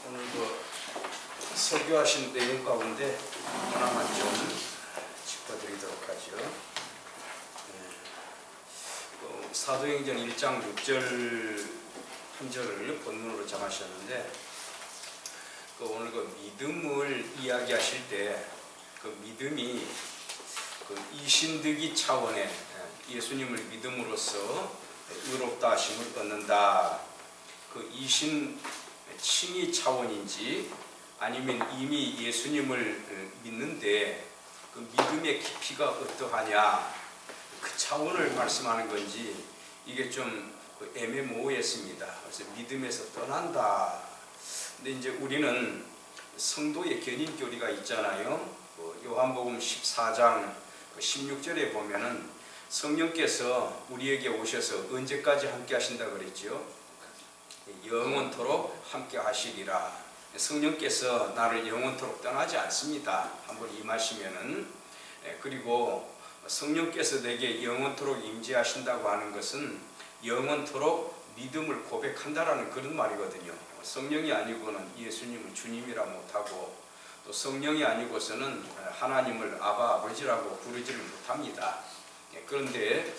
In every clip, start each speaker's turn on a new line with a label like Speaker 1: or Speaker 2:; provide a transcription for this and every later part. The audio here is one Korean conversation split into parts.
Speaker 1: 오늘 설교하신 내용 가운데 하나만 좀 짚어드리도록 하죠. 사도행전 1장 6절 한 절을 본문으로 정하셨는데 오늘 믿음을 이야기하실 때 믿음이 이신득이 차원의 예수님을 믿음으로써 의롭다 하심을 얻는다. 이신 칭의 차원인지 아니면 이미 예수님을 믿는데 믿음의 깊이가 어떠하냐 그 차원을 말씀하는 건지 이게 좀 애매모호했습니다. 그래서 믿음에서 떠난다. 근데 이제 우리는 성도의 견인교리가 있잖아요. 요한복음 14장 16절에 보면은 성령께서 우리에게 오셔서 언제까지 함께 하신다 그랬죠? 영원토록 함께 하시리라. 성령께서 나를 영원토록 떠나지 않습니다. 한번 임하시면은. 그리고 성령께서 내게 영원토록 임재하신다고 하는 것은 영원토록 믿음을 고백한다라는 그런 말이거든요. 성령이 아니고는 예수님을 주님이라 못하고 또 성령이 아니고서는 하나님을 아바 아버지라고 부르지를 못합니다. 그런데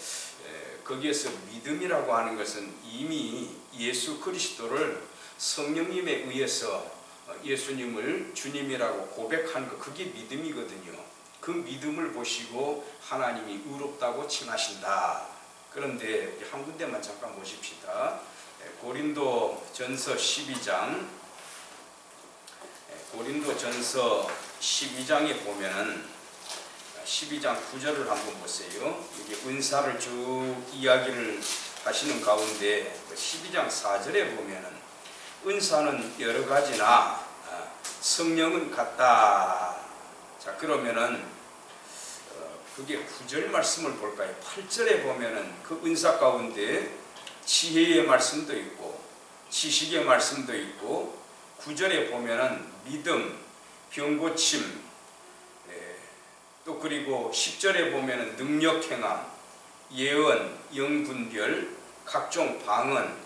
Speaker 1: 거기에서 믿음이라고 하는 것은 이미 예수 그리스도를 성령님에 의해서 예수님을 주님이라고 고백한 것, 그게 믿음이거든요. 그 믿음을 보시고 하나님이 의롭다고 칭하신다. 그런데 한 군데만 잠깐 보십시다. 고린도전서 12장에 보면은 12장 9절을 한번 보세요. 여기 은사를 쭉 이야기를 하시는 가운데 12장 4절에 보면은 은사는 여러 가지나 성령은 같다. 자, 그러면은 그게 9절 말씀을 볼까요? 8절에 보면은 그 은사 가운데 지혜의 말씀도 있고 지식의 말씀도 있고 9절에 보면은 믿음, 병고침, 또 그리고 10절에 보면은 능력 행함, 예언, 영분별, 각종 방언,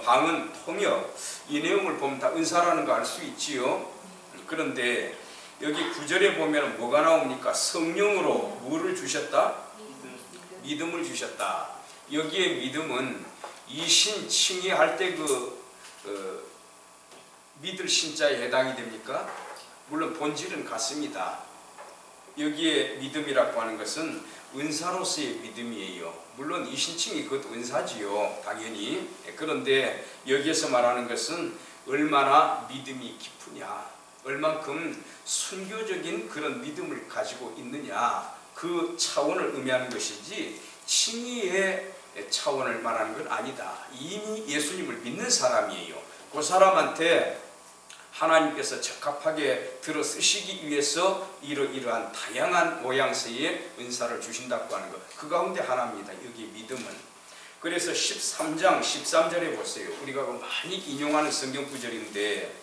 Speaker 1: 방언 통역, 이 내용을 보면 다 은사라는 거 알 수 있지요. 그런데 여기 9절에 보면 뭐가 나옵니까? 성령으로 뭐를 주셨다? 믿음을 주셨다. 여기에 믿음은 이신 칭의할 때 믿을 신자에 해당이 됩니까? 물론 본질은 같습니다. 여기에 믿음이라고 하는 것은 은사로서의 믿음이에요. 물론 이신칭이 그것도 은사지요. 당연히. 그런데 여기에서 말하는 것은 얼마나 믿음이 깊으냐, 얼만큼 순교적인 그런 믿음을 가지고 있느냐, 그 차원을 의미하는 것이지 칭의의 차원을 말하는 건 아니다. 이미 예수님을 믿는 사람이에요. 그 사람한테 하나님께서 적합하게 들어 쓰시기 위해서 이러한 다양한 모양새의 은사를 주신다고 하는 것, 그 가운데 하나입니다. 여기 믿음은. 그래서 13장 13절에 보세요. 우리가 많이 인용하는 성경 구절인데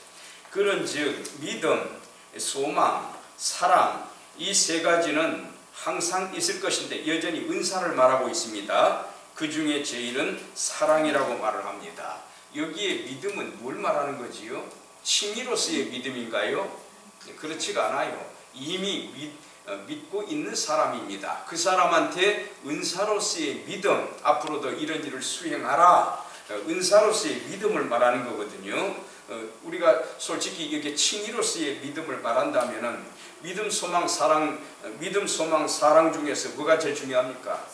Speaker 1: 그런즉 믿음, 소망, 사랑, 이 세 가지는 항상 있을 것인데 여전히 은사를 말하고 있습니다. 그 중에 제일은 사랑이라고 말을 합니다. 여기에 믿음은 뭘 말하는 거지요? 칭의로서의 믿음인가요? 그렇지가 않아요. 이미 믿고 있는 사람입니다. 그 사람한테 은사로서의 믿음, 앞으로도 이런 일을 수행하라, 은사로서의 믿음을 말하는 거거든요. 우리가 솔직히 여기 칭의로서의 믿음을 말한다면은 믿음, 소망, 사랑 중에서 뭐가 제일 중요합니까?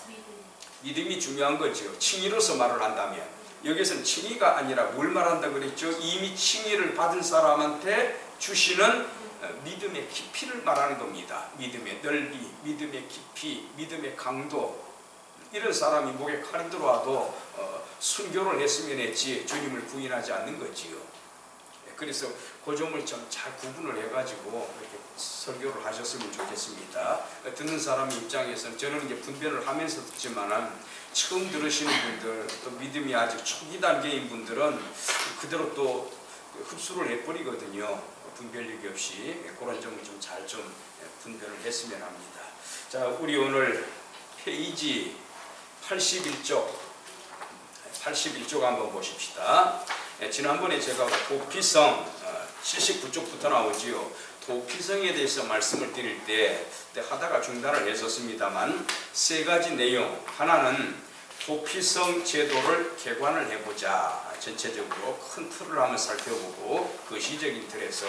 Speaker 1: 믿음이 중요한 거죠. 칭의로서 말을 한다면. 여기서는 칭의가 아니라 뭘 말한다 그랬죠? 이미 칭의를 받은 사람한테 주시는 믿음의 깊이를 말하는 겁니다. 믿음의 넓이, 믿음의 깊이, 믿음의 강도. 이런 사람이 목에 칼이 들어와도 순교를 했으면 했지 주님을 부인하지 않는 거지요. 그래서 그 점을 좀 잘 구분을 해가지고 이렇게 설교를 하셨으면 좋겠습니다. 듣는 사람 입장에서는 저는 이제 분별을 하면서 듣지만은 처음 들으시는 분들, 또 믿음이 아직 초기 단계인 분들은 그대로 또 흡수를 해버리거든요. 분별력이 없이. 그런 점을 좀 잘 분별을 했으면 합니다. 자, 우리 오늘 페이지 81쪽 한번 보십시다. 지난번에 제가 도피성 79쪽부터 나오지요. 도피성에 대해서 말씀을 드릴 때 하다가 중단을 했었습니다만 세 가지 내용. 하나는 도피성 제도를 개관을 해보자. 전체적으로 큰 틀을 한번 살펴보고 그 시적인 틀에서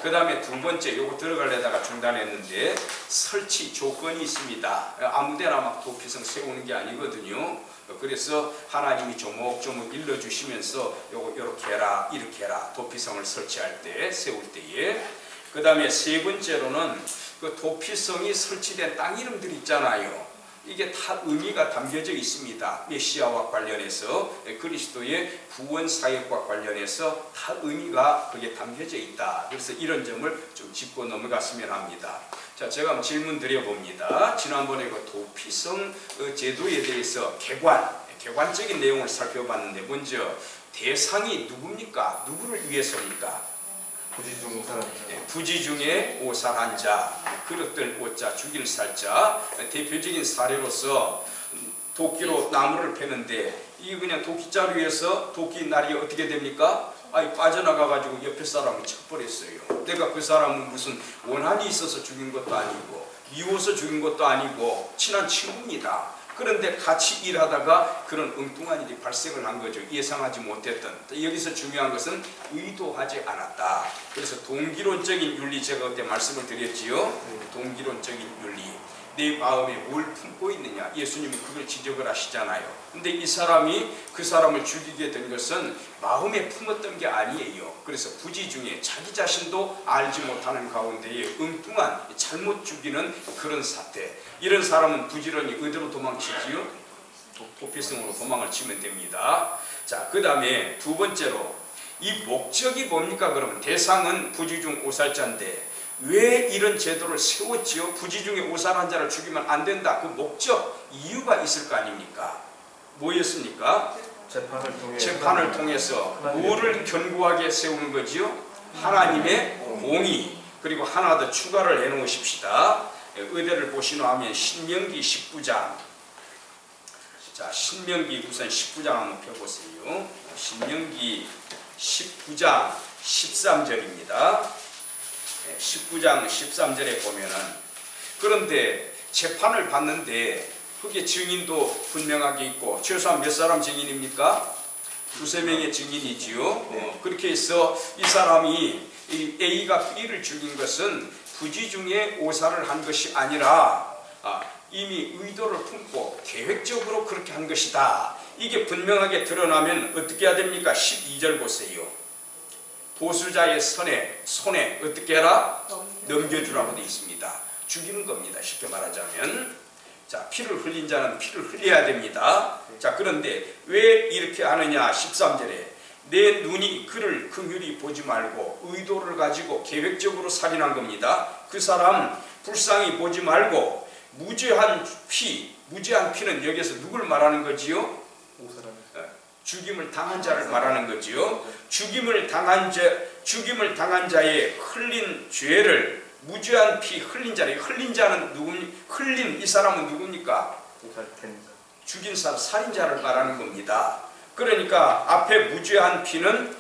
Speaker 1: 그 다음에 두 번째 요거 들어가려다가 중단했는데 설치 조건이 있습니다. 아무데나 막 도피성 세우는 게 아니거든요. 그래서 하나님이 조목조목 일러주시면서 요거 이렇게 해라 이렇게 해라 도피성을 설치할 때 세울 때에 그 다음에 세 번째로는 그 도피성이 설치된 땅 이름들 있잖아요. 이게 다 의미가 담겨져 있습니다. 메시아와 관련해서 그리스도의 구원 사역과 관련해서 다 의미가 그게 담겨져 있다. 그래서 이런 점을 좀 짚고 넘어갔으면 합니다. 자, 제가 한번 질문 드려봅니다. 지난번에 그 도피성 제도에 대해서 개관적인 내용을 살펴봤는데 먼저 대상이 누굽니까? 누구를 위해서입니까?
Speaker 2: 부지중 오살한 자.
Speaker 1: 부지중에 오살한 자, 그릇들 오자, 죽일 살자. 대표적인 사례로서 도끼로 나무를 패는데 이게 그냥 도끼자루에서 도끼 날이 어떻게 됩니까? 빠져나가가지고 옆에 사람을 쳐버렸어요. 내가 그 사람은 무슨 원한이 있어서 죽인 것도 아니고 미워서 죽인 것도 아니고 친한 친구입니다. 그런데 같이 일하다가 그런 엉뚱한 일이 발생을 한 거죠. 예상하지 못했던. 여기서 중요한 것은 의도하지 않았다. 그래서 동기론적인 윤리 제가 그때 말씀을 드렸지요. 동기론적인 윤리. 내 마음에 뭘 품고 있느냐. 예수님은 그걸 지적을 하시잖아요. 근데 이 사람이 그 사람을 죽이게 된 것은 마음에 품었던 게 아니에요. 그래서 부지중에 자기 자신도 알지 못하는 가운데에 엉뚱한 잘못 죽이는 그런 사태. 이런 사람은 부지런히 어디로 도망치지요? 도피성으로 도망을 치면 됩니다. 자, 그 다음에 두 번째로 이 목적이 뭡니까? 그러면 대상은 부지중 오살자인데 왜 이런 제도를 세웠지요? 부지중에 오살한 자를 죽이면 안 된다. 그 목적, 이유가 있을 거 아닙니까? 뭐였습니까? 재판을 통해서 뭐를 견고하게 세우는 거지요? 하나님의 공의. 그리고 하나 더 추가를 해놓으십시다. 의대를 보시면 신명기 19장. 자, 신명기 우선 19장 한번 펴보세요. 신명기 19장 13절입니다. 19장 13절에 보면은 그런데 재판을 받는데 그게 증인도 분명하게 있고 최소한 몇 사람 증인입니까? 두세 명의 증인이지요. 그렇게 해서 이 사람이 이 A가 B를 죽인 것은 부지중에 오살을 한 것이 아니라 이미 의도를 품고 계획적으로 그렇게 한 것이다. 이게 분명하게 드러나면 어떻게 해야 됩니까? 12절 보세요. 보수자의 손에 어떻게 해라? 넘겨주라고 되어 있습니다. 죽이는 겁니다. 쉽게 말하자면. 자, 피를 흘린 자는 피를 흘려야 됩니다. 자, 그런데 왜 이렇게 하느냐? 13절에 내 눈이 그를 긍휼히 보지 말고 의도를 가지고 계획적으로 살인한 겁니다. 그 사람 불쌍히 보지 말고 무죄한 피는 여기서 누굴 말하는 거지요? 죽임을 당한 자를 말하는 거지요. 죽임을 당한 자의 흘린 죄를 무죄한 피 흘린 자를 흘린 자는 흘린 이 사람은 누굽니까? 죽인 사람 살인자를 말하는 겁니다. 그러니까 앞에 무죄한 피는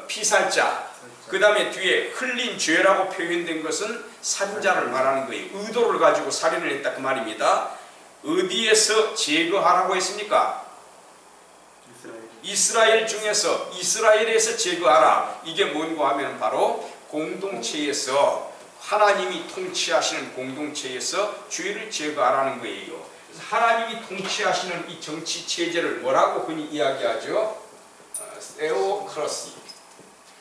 Speaker 1: 피살자, 그 다음에 뒤에 흘린 죄라고 표현된 것은 살인자를 말하는 거예요. 의도를 가지고 살인을 했다 그 말입니다. 어디에서 제거하라고 했습니까? 이스라엘 중에서 이스라엘에서 제거하라. 이게 뭔가 하면 바로 공동체에서 하나님이 통치하시는 공동체에서 죄를 제거하라는 거예요. 하나님이 통치하시는 이 정치 체제를 뭐라고 흔히 이야기하죠?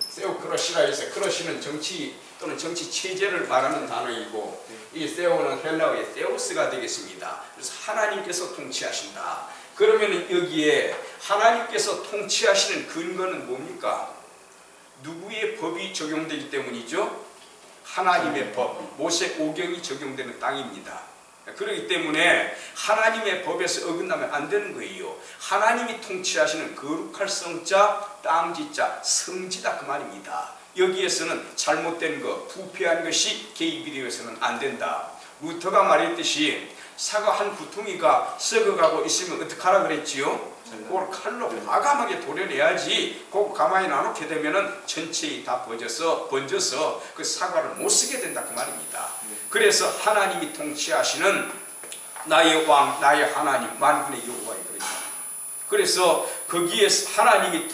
Speaker 1: 세오크러시라 해서 크러시는 정치 또는 정치 체제를 말하는 단어이고 이 세오는 헬라어의 세오스가 되겠습니다. 그래서 하나님께서 통치하신다. 그러면 여기에 하나님께서 통치하시는 근거는 뭡니까? 누구의 법이 적용되기 때문이죠? 하나님의 법, 모세 오경이 적용되는 땅입니다. 그렇기 때문에 하나님의 법에서 어긋나면 안 되는 거예요. 하나님이 통치하시는 거룩할 성자, 땅지자, 성지다 그 말입니다. 여기에서는 잘못된 것, 부패한 것이 개입이 되어서는 안 된다. 루터가 말했듯이 사과 한 구퉁이가 썩어가고 있으면 어떡하라 그랬지요? 그걸 칼로 과감하게 도려내야지. 그거 가만히 놔놓게 되면은 전체에 다 번져서 그 사과를 못 쓰게 된다 그 말입니다. 그래서 하나님이 통치하시는 나의 왕, 나의 하나님, 만군의 여호와의 그러니까. 그래서 거기에 하나님이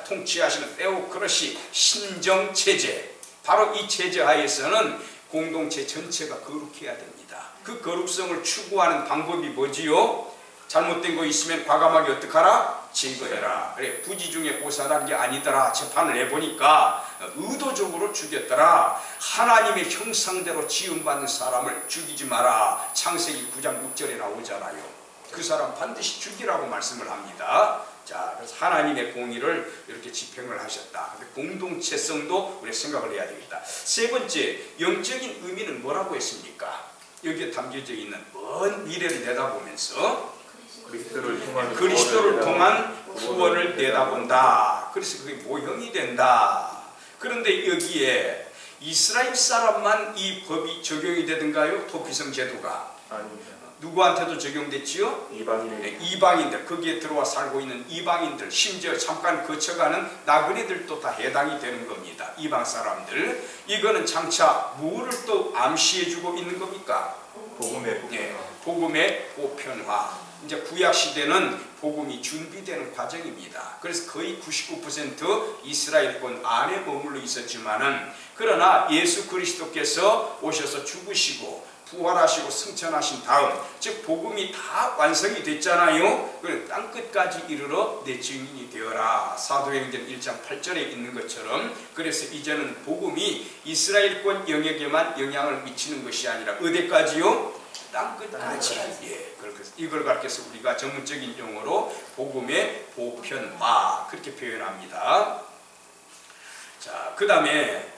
Speaker 1: 통치하시는 테오크라시 신정체제, 바로 이 체제 하에서는 공동체 전체가 거룩해야 됩니다. 그 거룩성을 추구하는 방법이 뭐지요? 잘못된 거 있으면 과감하게 어떡하라? 제거해라. 그래, 부지 중에 오사란 게 아니더라. 재판을 해보니까 의도적으로 죽였더라. 하나님의 형상대로 지음받는 사람을 죽이지 마라. 창세기 9장 6절에 나오잖아요. 그 사람 반드시 죽이라고 말씀을 합니다. 자, 그래서 하나님의 공의를 이렇게 집행을 하셨다. 공동체성도 우리 생각을 해야 되겠다. 세 번째, 영적인 의미는 뭐라고 했습니까? 여기에 담겨져 있는 먼 미래를 내다보면서 그리스도를 통한 구원을 내다본다. 그래서 그게 모형이 된다. 그런데 여기에 이스라엘 사람만 이 법이 적용이 되던가요? 토피성 제도가?
Speaker 2: 아닙니다.
Speaker 1: 누구한테도 적용됐지요? 이방인들, 거기에 들어와 살고 있는 이방인들, 심지어 잠깐 거쳐가는 나그네들도 다 해당이 되는 겁니다. 이방 사람들. 이거는 장차 뭐를 또 암시해주고 있는 겁니까? 복음의 보편화. 이제 구약 시대는 복음이 준비되는 과정입니다. 그래서 거의 99% 이스라엘권 안에 머물러 있었지만은, 그러나 예수 그리스도께서 오셔서 죽으시고 부활하시고 승천하신 다음, 즉 복음이 다 완성이 됐잖아요. 땅끝까지 이르러 내 증인이 되어라. 사도행전 1장 8절에 있는 것처럼. 그래서 이제는 복음이 이스라엘권 영역에만 영향을 미치는 것이 아니라 어디까지요? 땅끝까지. 예, 이걸 가르쳐서 우리가 전문적인 용어로 복음의 보편화 그렇게 표현합니다. 자, 그 다음에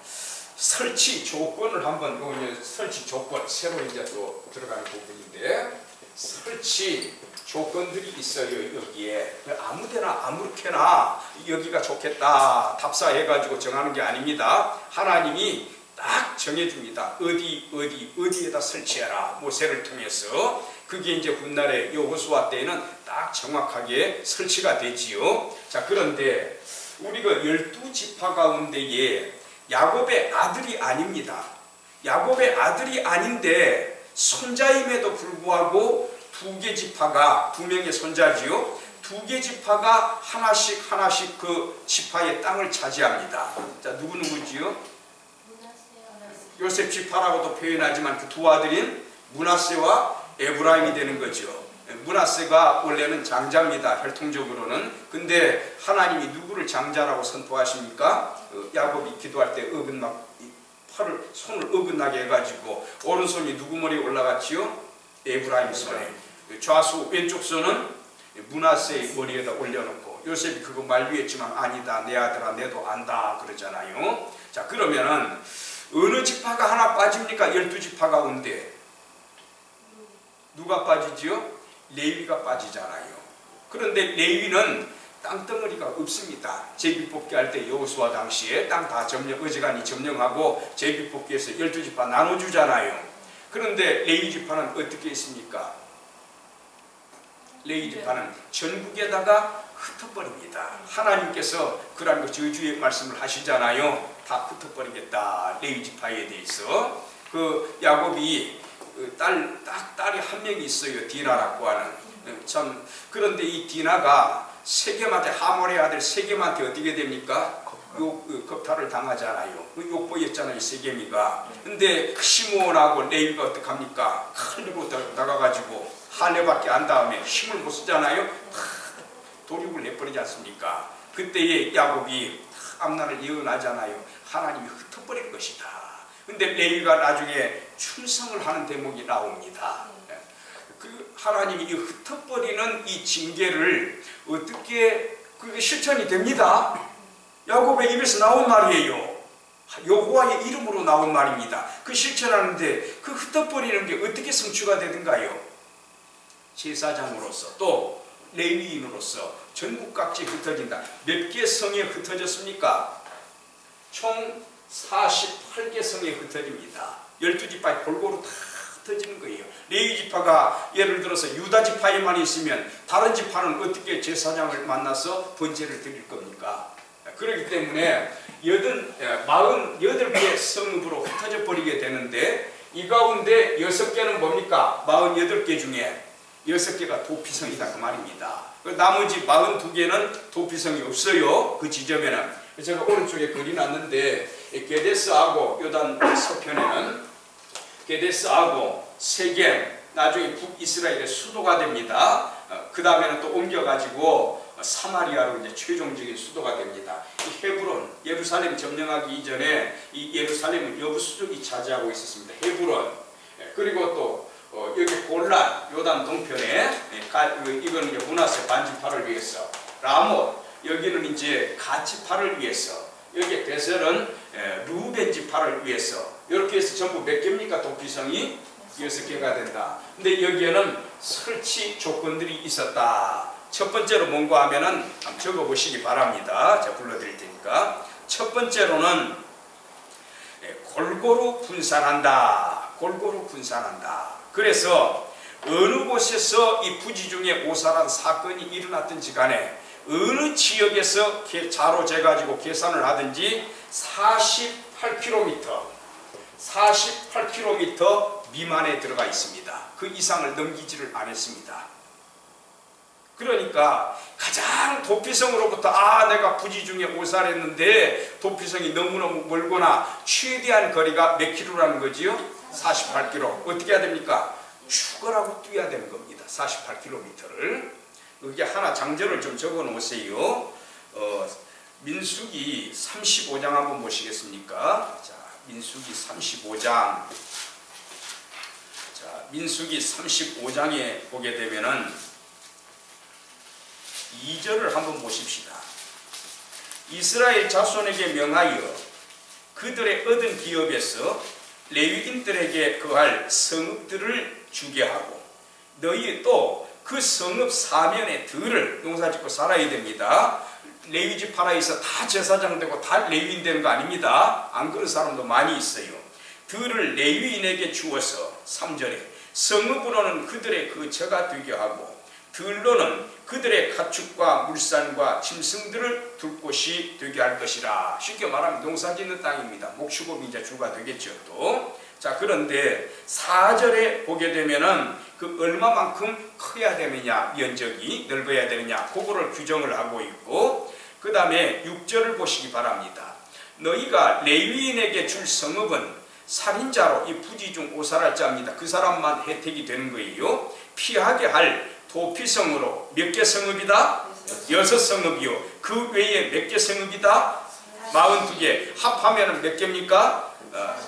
Speaker 1: 설치 조건을 한번, 설치 조건, 새로 이제 또 들어가는 부분인데, 설치 조건들이 있어요. 여기에 아무데나 아무렇게나 여기가 좋겠다 답사해가지고 정하는 게 아닙니다. 하나님이 딱 정해줍니다. 어디에다 설치해라. 모세를 통해서. 그게 이제 훗날에 여호수아 때에는 딱 정확하게 설치가 되지요. 자, 그런데 우리가 12지파 가운데에 야곱의 아들이 아닙니다. 야곱의 아들이 아닌데 손자임에도 불구하고 두 명의 손자지요. 두 개 지파가 하나씩 그 지파의 땅을 차지합니다. 자, 누구지요? 요셉 지파라고도 표현하지만 그 두 아들인 므낫세와 에브라임이 되는 거죠. 므낫세가 원래는 장자입니다. 혈통적으로는. 근데 하나님이 누구를 장자라고 선포하십니까? 야곱이 기도할 때 손을 어긋나게 해가지고 오른손이 누구 머리에 올라갔지요? 에브라임 손에. 좌수 왼쪽 손은 므낫세의 머리에다 올려놓고, 요셉이 그거 만류했지만 아니다, 내 아들아, 내도 안다 그러잖아요. 자, 그러면은 어느 지파가 하나 빠집니까? 12지파 가운데 누가 빠지지요? 레위가 빠지잖아요. 그런데 레위는 땅덩어리가 없습니다. 제비뽑기 할 때 여호수아 당시에 땅 다 어지간히 점령하고 제비뽑기에서 12지파 나눠주잖아요. 그런데 레위지파는 어떻게 했습니까? 레위지파는 전국에다가 흩어버립니다. 하나님께서 그런 거 저주의 말씀을 하시잖아요. 다 흩어버리겠다. 레위지파에 대해서. 그 야곱이 딸이 한 명이 있어요. 디나라고 하는. 참, 그런데 이 디나가 세겜한테, 하몰의 아들 세겜한테 어떻게 됩니까? 겁탈을 당하잖아요. 욕보였잖아요, 세겜이가. 근데 시므온하고 레위가 어떡합니까? 칼로 다가가지고 할례밖에 안 다음에 힘을 못 쓰잖아요. 도륙을 내버리지 않습니까? 그때에 야곱이 앞날을 예언하잖아요. 하나님이 흩어버릴 것이다. 근데 레위가 나중에 충성을 하는 대목이 나옵니다. 그 하나님이 이 흩어버리는 이 징계를 어떻게, 그게 실천이 됩니다. 야곱의 입에서 나온 말이에요. 여호와의 이름으로 나온 말입니다. 그 실천하는데 그 흩어버리는 게 어떻게 성취가 되든가요? 제사장으로서 또 레위인으로서 전국 각지에 흩어진다. 몇 개 성에 흩어졌습니까? 총 48개 성에 흩어집니다. 12지파에 골고루 다 흩어지는 거예요. 레위 지파가 예를 들어서 유다 지파에만 있으면 다른 지파는 어떻게 제사장을 만나서 번제를 드릴 겁니까? 그렇기 때문에 48개의 성읍으로 흩어져 버리게 되는데 이 가운데 6개는 뭡니까? 48개 중에 6개가 도피성이다 그 말입니다. 나머지 42개는 도피성이 없어요. 그 지점에는. 제가 오른쪽에 그려놨는데 게데스하고 요단 서편에는 게데스하고 세겜, 나중에 북이스라엘의 수도가 됩니다. 그 다음에는 또 옮겨가지고 사마리아로 이제 최종적인 수도가 됩니다. 이 헤브론, 예루살렘 점령하기 이전에 이 예루살렘은 여부수족이 차지하고 있었습니다. 헤브론, 그리고 또 여기 골란, 요단 동편에 이거는 이제 문하세 반지파를 위해서, 라못, 여기는 이제 갓지파를 위해서, 여기 베셀은 루벤 지파를 위해서, 이렇게 해서 전부 몇 개입니까? 도피성이 6개가 된다. 근데 여기에는 설치 조건들이 있었다. 첫 번째로 뭔가 하면은 한번 적어 보시기 바랍니다. 제가 불러드릴 테니까. 첫 번째로는 골고루 분산한다. 골고루 분산한다. 그래서 어느 곳에서 이 부지 중에 오살한 사건이 일어났든지 간에 어느 지역에서 자로 재가지고 계산을 하든지 48km 미만에 들어가 있습니다. 그 이상을 넘기지를 않았습니다. 그러니까 가장 도피성으로부터 내가 부지 중에 오살했는데 도피성이 너무너무 멀거나 최대한 거리가 몇 킬로라는 거지요? 48km. 어떻게 해야 됩니까? 죽어라고 뛰어야 되는 겁니다. 48km를. 여기 하나 장절을 좀 적어 놓으세요. 민수기 35장 한번 보시겠습니까? 자, 민수기 35장. 자, 민수기 35장에 보게 되면은 2절을 한번 보십시다. 이스라엘 자손에게 명하여 그들의 얻은 기업에서 레위인들에게 거할 성읍들을 주게 하고 너희 또 그 성읍 사면의 들을 농사짓고 살아야 됩니다. 레위 지파라에서 다 제사장 되고 다 레위인 되는 거 아닙니다. 안 그런 사람도 많이 있어요. 들을 레위인에게 주어서 3절에 성읍으로는 그들의 그 저가 되게 하고 들로는 그들의 가축과 물산과 짐승들을 둘 곳이 되게 할 것이라. 쉽게 말하면 농사짓는 땅입니다. 목축업이 이제 주가 되겠죠. 또. 자, 그런데 4절에 보게 되면은 그 얼마만큼 커야 되느냐, 면적이 넓어야 되느냐, 그거를 규정을 하고 있고, 그 다음에 6절을 보시기 바랍니다. 너희가 레위인에게 줄 성읍은 살인자로 이 부지 중 오살할 자입니다. 그 사람만 혜택이 되는 거예요. 피하게 할 도피성으로 몇 개 성읍이다? 6성읍이요. 그 외에 몇 개 성읍이다? 42개. 합하면 몇 개입니까?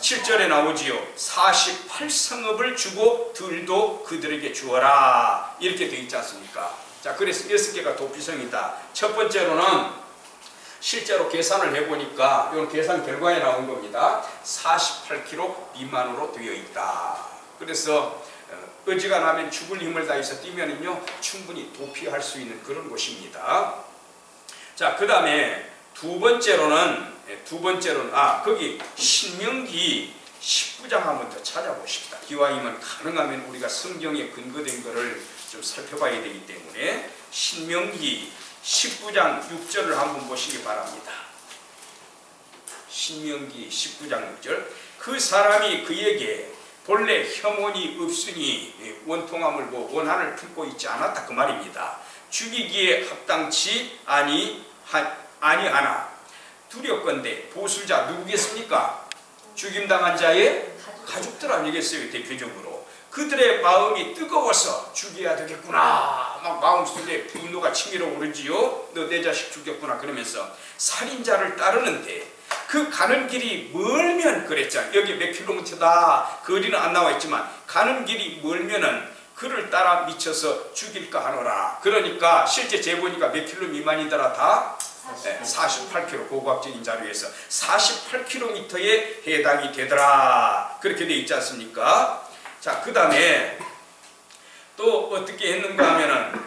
Speaker 1: 7절에 나오지요. 48성읍을 주고 들도 그들에게 주어라. 이렇게 되어 있지 않습니까? 자, 그래서 6개가 도피성이다. 첫 번째로는 실제로 계산을 해보니까 이건 계산 결과에 나온 겁니다. 48km 미만으로 되어 있다. 그래서 어지간하면 죽을 힘을 다해서 뛰면은요 충분히 도피할 수 있는 그런 곳입니다. 자, 그 다음에 두 번째로는 거기 신명기 19장 한번 더 찾아보십시다. 기왕이면 가능하면 우리가 성경에 근거된 것을 좀 살펴봐야 되기 때문에 신명기 19장 6절을 한번 보시기 바랍니다. 신명기 19장 6절. 그 사람이 그에게 본래 혐오이 없으니 원통함을 원한을 품고 있지 않았다 그 말입니다. 죽이기에 합당치 아니하나 두렵건대 보수자 누구겠습니까? 죽임당한 자의 가족들 아니겠어요? 대표적으로 그들의 마음이 뜨거워서 죽여야 되겠구나 막 마음속에 분노가 치밀어 오르지요. 너 내 자식 죽였구나 그러면서 살인자를 따르는데 그 가는 길이 멀면 그랬잖아요. 여기 몇 킬로미터다 거리는 안 나와 있지만 가는 길이 멀면은 그를 따라 미쳐서 죽일까 하노라. 그러니까 실제 재보니까 몇 킬로 미만이더라 다 48km 고고학적인 자료에서 48km에 해당이 되더라. 그렇게 돼 있지 않습니까? 자, 그 다음에 또 어떻게 했는가 하면은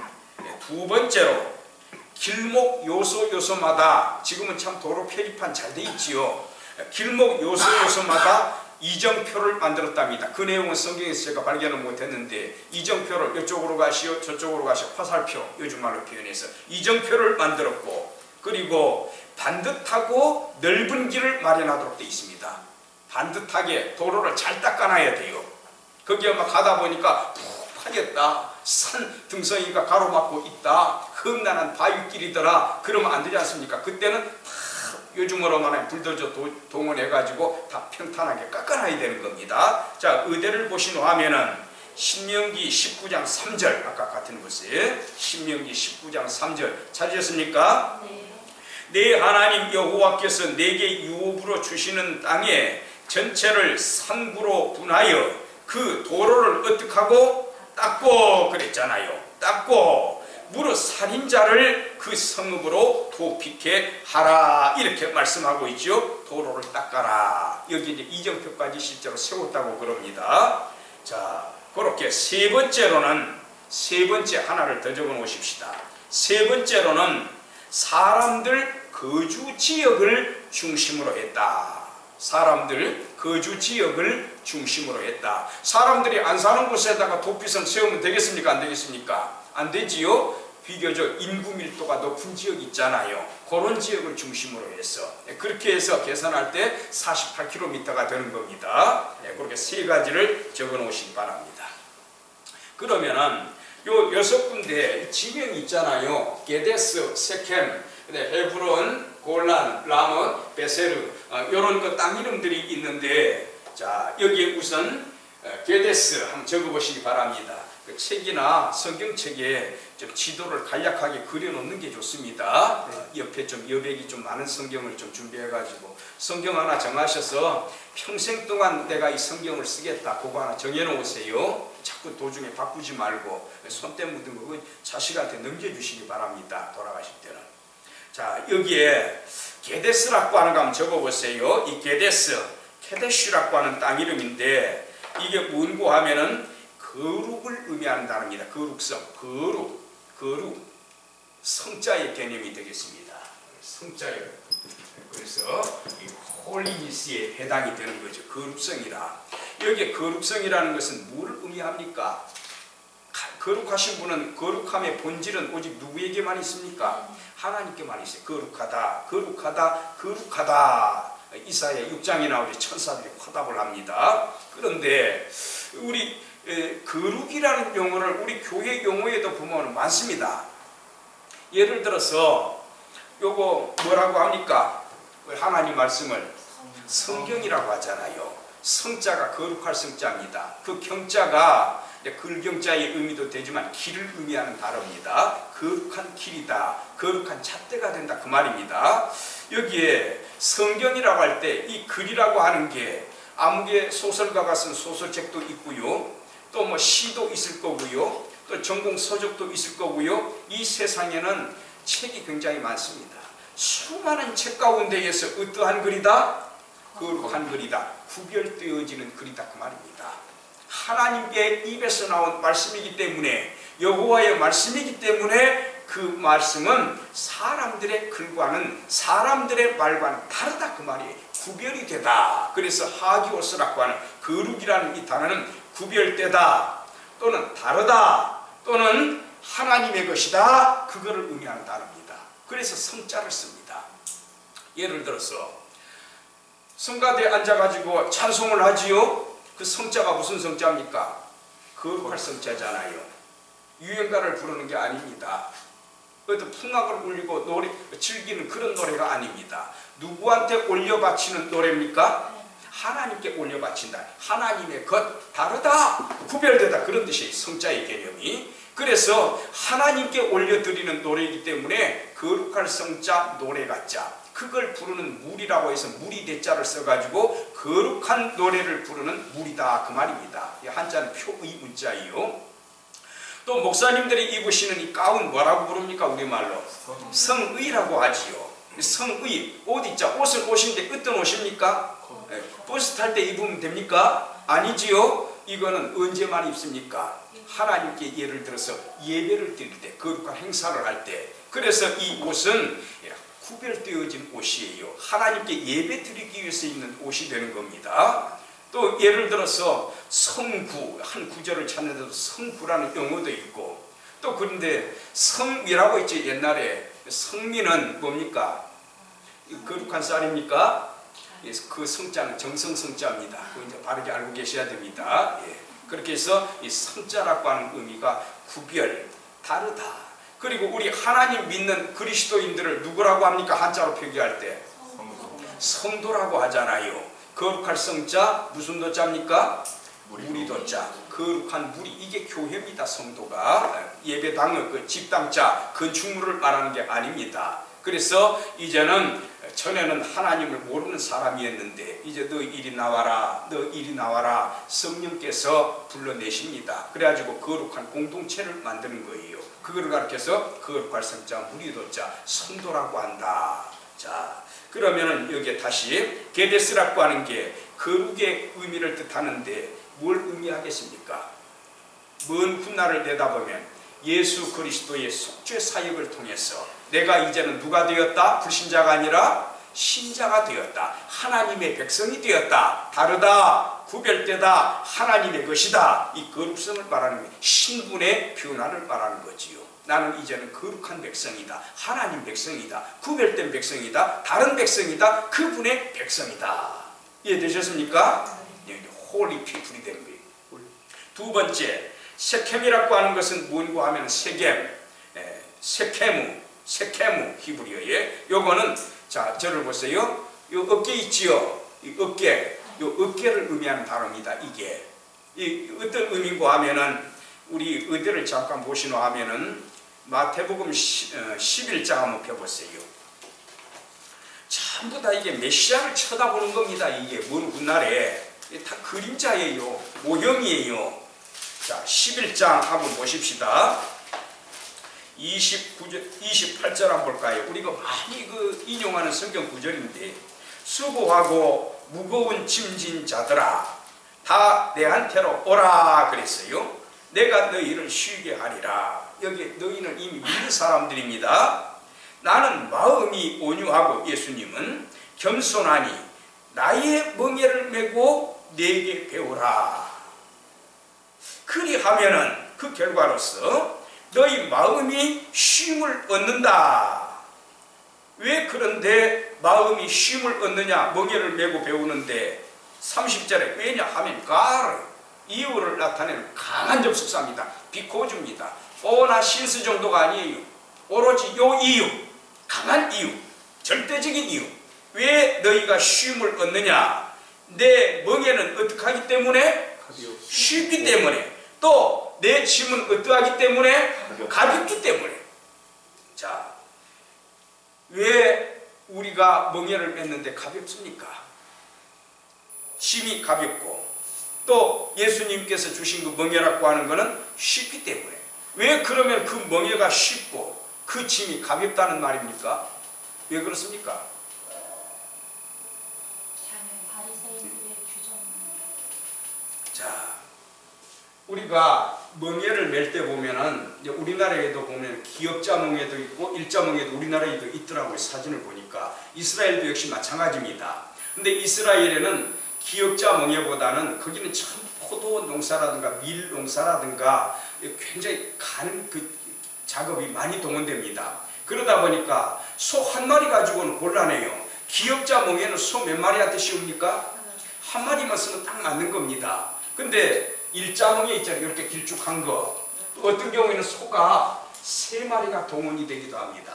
Speaker 1: 두 번째로 길목 요소마다 지금은 참 도로 표지판 잘 돼 있지요. 길목 요소마다 이정표를 만들었답니다. 그 내용은 성경에서 제가 발견을 못했는데 이정표를 이쪽으로 가시오 저쪽으로 가시오 화살표 요즘 말로 표현해서 이정표를 만들었고 그리고 반듯하고 넓은 길을 마련하도록 되어 있습니다. 반듯하게 도로를 잘 닦아놔야 돼요. 거기에 막 가다 보니까 푹 파졌다. 산 등성이가 가로막고 있다. 험난한 바위길이더라. 그러면 안 되지 않습니까? 그때는 다 요즘으로 말하면 불도저 동원해가지고 다 평탄하게 깎아놔야 되는 겁니다. 자, 의대를 보신 화면은 신명기 19장 3절 아까 같은 곳에 신명기 19장 3절 찾으셨습니까?
Speaker 3: 네.
Speaker 1: 내 하나님 여호와께서 내게 유업으로 주시는 땅에 전체를 산구로 분하여 그 도로를 어떻게 하고 닦고 그랬잖아요. 닦고 무릇 살인자를 그 성읍으로 도피케 하라 이렇게 말씀하고 있죠. 도로를 닦아라. 여기 이제 이정표까지 실제로 세웠다고 그럽니다. 자, 그렇게 세 번째로는 세 번째 하나를 더 적어 놓으십시다. 세 번째로는 사람들 거주 지역을 중심으로 했다. 사람들 거주 지역을 중심으로 했다. 사람들이 안 사는 곳에다가 도피성 세우면 되겠습니까? 안 되겠습니까? 안 되지요. 비교적 인구 밀도가 높은 지역 있잖아요. 그런 지역을 중심으로 해서 그렇게 해서 계산할 때 48km가 되는 겁니다. 그렇게 세 가지를 적어 놓으시기 바랍니다. 그러면은 요 6군데 지명이 있잖아요. 게데스, 세켐, 헤브론, 골란, 라몬, 베세르 이런 그 땅 이름들이 있는데 자 여기에 우선 게데스 한번 적어보시기 바랍니다. 그 책이나 성경책에 좀 지도를 간략하게 그려놓는 게 좋습니다. 옆에 좀 여백이 좀 많은 성경을 좀 준비해가지고 성경 하나 정하셔서 평생 동안 내가 이 성경을 쓰겠다 그거 하나 정해놓으세요. 자꾸 도중에 바꾸지 말고 손때 묻은 거 자식한테 넘겨주시기 바랍니다. 돌아가실 때는. 자 여기에 게데스라고 하는 거 한번 적어보세요. 이 게데스, 케데슈라고 하는 땅 이름인데 이게 뭔고 하면은 거룩을 의미하는 단어입니다. 거룩성, 거룩, 성자의 개념이 되겠습니다. 성자예요. 그래서 이 홀리니스에 해당이 되는 거죠. 거룩성이라. 여기에 거룩성이라는 것은 무엇을 의미합니까? 거룩하신 분은 거룩함의 본질은 오직 누구에게만 있습니까? 하나님께만 있어요. 거룩하다. 이사야 6장에 나오죠. 천사들이 화답을 합니다. 그런데 우리 거룩이라는 용어를 우리 교회 용어에도 보면 많습니다. 예를 들어서 요거 뭐라고 합니까? 하나님 말씀을 성경이라고 하잖아요. 성자가 거룩할 성자입니다. 그 경자가 글경자의 의미도 되지만 길을 의미하는 단어입니다. 거룩한 길이다. 거룩한 잣대가 된다. 그 말입니다. 여기에 성경이라고 할 때 이 글이라고 하는 게 아무개 소설가가 쓴 소설책도 있고요. 또 뭐 시도 있을 거고요. 또 전공 서적도 있을 거고요. 이 세상에는 책이 굉장히 많습니다. 수많은 책 가운데에서 어떠한 글이다? 거룩한 글이다. 구별되어지는 글이다. 그 말입니다. 하나님께 입에서 나온 말씀이기 때문에 여호와의 말씀이기 때문에 그 말씀은 사람들의 글과는 사람들의 말과는 다르다. 그 말이에요. 구별이 되다. 그래서 하기오스라고 하는 거룩이라는 이 단어는 구별되다 또는 다르다 또는 하나님의 것이다. 그거를 의미하는 단어입니다. 그래서 성자를 씁니다. 예를 들어서 성가대에 앉아가지고 찬송을 하지요. 그 성자가 무슨 성자입니까? 거룩할 성자잖아요. 유행가를 부르는 게 아닙니다. 어떤 풍악을 울리고 노래 즐기는 그런 노래가 아닙니다. 누구한테 올려 바치는 노래입니까? 하나님께 올려 바친다. 하나님의 것 다르다. 구별되다. 그런 뜻이에요. 성자의 개념이. 그래서 하나님께 올려드리는 노래이기 때문에 거룩할 성자 노래가자. 그걸 부르는 물이라고 해서 물이 대자를 써가지고 거룩한 노래를 부르는 물이다. 그 말입니다. 한자는 표의 문자예요. 또 목사님들이 입으시는 이 가운 뭐라고 부릅니까? 우리말로 성의라고 하지요. 성의, 옷 있자. 옷은 옷인데 어떤 옷입니까? 버스 탈 때 입으면 됩니까? 아니지요. 이거는 언제만 입습니까? 하나님께 예를 들어서 예배를 드릴 때, 거룩한 행사를 할 때. 그래서 이 옷은 구별되어진 옷이에요. 하나님께 예배 드리기 위해서 입는 옷이 되는 겁니다. 또 예를 들어서 성구, 한 구절을 찾는데도 성구라는 용어도 있고, 또 그런데 성미라고 있지. 옛날에 성미는 뭡니까? 거룩한 쌀입니까? 그 성자는 정성성자입니다. 그거 이제 바르게 알고 계셔야 됩니다. 예. 그렇게 해서 이 성자라고 하는 의미가 구별, 다르다. 그리고 우리 하나님 믿는 그리스도인들을 누구라고 합니까? 한자로 표기할 때 성도라고 하잖아요. 거룩할 성자 무슨 도자입니까? 무리도자. 거룩한 무리, 이게 교회입니다. 성도가 예배당의 그 집당자, 건축물을 말하는 게 아닙니다. 그래서 이제는 전에는 하나님을 모르는 사람이었는데 이제 너 이리 나와라, 너 이리 나와라, 성령께서 불러내십니다. 그래가지고 거룩한 공동체를 만드는 거예요. 그거를 가르쳐서 거룩할 성자, 무리도자, 성도라고 한다. 자, 그러면은 여기에 다시 게데스라고 하는 게 거룩의 의미를 뜻하는데 뭘 의미하겠습니까? 먼 훗날을 내다보면 예수 그리스도의 속죄 사역을 통해서 내가 이제는 누가 되었다? 불신자가 아니라 신자가 되었다. 하나님의 백성이 되었다. 다르다. 구별되다. 하나님의 것이다. 이 거룩성을 말하는 거예요. 신분의 변화를 말하는 거지요. 나는 이제는 거룩한 백성이다. 하나님 백성이다. 구별된 백성이다. 다른 백성이다. 그분의 백성이다. 이해되셨습니까? 홀리 피플이 된 거예요. 두 번째, 세켐이라고 하는 것은 뭔고 하면 세겜, 세케무 히브리어에 요거는 자 저를 보세요. 요 어깨 있지요. 이 어깨, 요 어깨를 의미하는 단어입니다. 이게 이 어떤 의미인고 하면은 우리 의대를 잠깐 보시노 하면은 마태복음 11장 한번 펴보세요. 전부 다 이게 메시아를 쳐다보는 겁니다. 이게 먼 훗날에 다 그림자예요. 모형이에요. 자, 11장 한번 보십시다. 28절 한번 볼까요? 우리가 많이 인용하는 성경 구절인데, 수고하고 무거운 짐진 자들아 다 내한테로 오라 그랬어요. 내가 너희를 쉬게 하리라. 여기 너희는 이미 믿는 사람들입니다. 나는 마음이 온유하고 예수님은 겸손하니 나의 멍에를 메고 내게 배우라. 그리하면은 그 결과로서 너희 마음이 쉼을 얻는다. 왜 그런데 마음이 쉼을 얻느냐? 멍에를 메고 배우는데 30절에 왜냐 하면 가르, 이유를 나타내는 강한 접속사입니다. 비코즈입니다. 오나 신스 정도가 아니에요. 오로지 요 이유, 강한 이유, 절대적인 이유. 왜 너희가 쉼을 얻느냐? 내 멍에는 어떻게 하기 때문에? 쉽기 때문에. 또 내 짐은 어떠하기 때문에? 가볍기 때문에. 자, 왜 우리가 멍에를 맸는데 가볍습니까? 짐이 가볍고 또 예수님께서 주신 그 멍에라고 하는 것은 쉽기 때문에. 왜 그러면 그 멍에가 쉽고 그 짐이 가볍다는 말입니까? 왜 그렇습니까? 자, 우리가 멍에를 맬 때 보면은 이제 우리나라에도 보면 기역자 멍에도 있고 일자 멍에도 우리나라에도 있더라고요. 사진을 보니까 이스라엘도 역시 마찬가지입니다. 근데 이스라엘에는 기역자 멍에보다는 거기는 참 포도 농사라든가 밀 농사라든가 굉장히 간 작업이 많이 동원됩니다. 그러다 보니까 소 한 마리 가지고는 곤란해요. 기역자 멍에는 소 몇 마리한테 씌웁니까? 한 마리만 쓰면 딱 맞는 겁니다. 근데 일자멍에 있잖아요. 이렇게 길쭉한 거. 어떤 경우에는 소가 3마리가 동원이 되기도 합니다.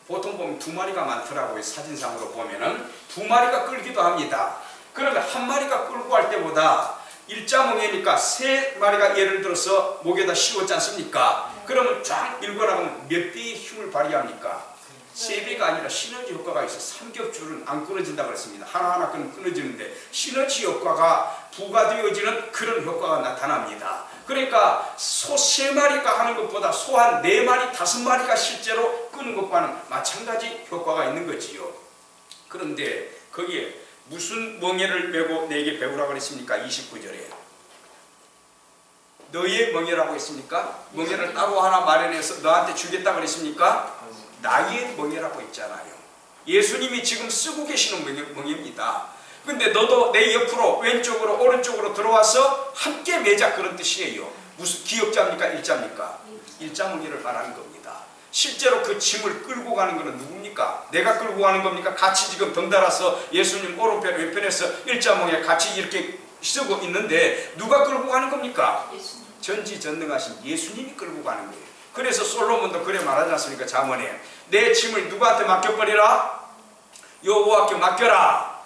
Speaker 1: 보통 보면 2마리가 많더라고요. 사진상으로 보면은 2마리가 끌기도 합니다. 그러면 한 마리가 끌고 할 때보다 일자멍에니까 3마리가 예를 들어서 목에다 씌웠지 않습니까? 그러면 쫙 밀고 나가면 몇 배의 힘을 발휘합니까? 3배가 아니라 시너지 효과가 있어. 삼겹줄은 안 끊어진다고 그랬습니다. 하나하나 끊어지는데 시너지 효과가 부과되어지는 그런 효과가 나타납니다. 그러니까 소 3마리가 하는 것보다 소 한 4마리, 5마리가 실제로 끄는 것과는 마찬가지 효과가 있는 거지요. 그런데 거기에 무슨 멍에를 메고 내게 배우라고 그랬습니까? 29절에 너의 멍에라고 했습니까? 멍에를 따로 하나 마련해서 너한테 주겠다고 그랬습니까? 나의 멍에라고 했잖아요. 예수님이 지금 쓰고 계시는 멍에입니다. 근데 너도 내 옆으로 왼쪽으로 오른쪽으로 들어와서 함께 매자, 그런 뜻이에요. 무슨 기역자입니까? 일자입니까? 일자무기를 말하는 겁니다. 실제로 그 짐을 끌고 가는 것은 누굽니까? 내가 끌고 가는 겁니까? 같이 지금 덩달아서 예수님 오른편 왼편에서 일자몽에 같이 이렇게 쓰고 있는데 누가 끌고 가는 겁니까? 전지전능하신 예수님이 끌고 가는 거예요. 그래서 솔로몬도 그래 말하지 않습니까? 잠언에 내 짐을 누구한테 맡겨버리라? 여호와께 맡겨라.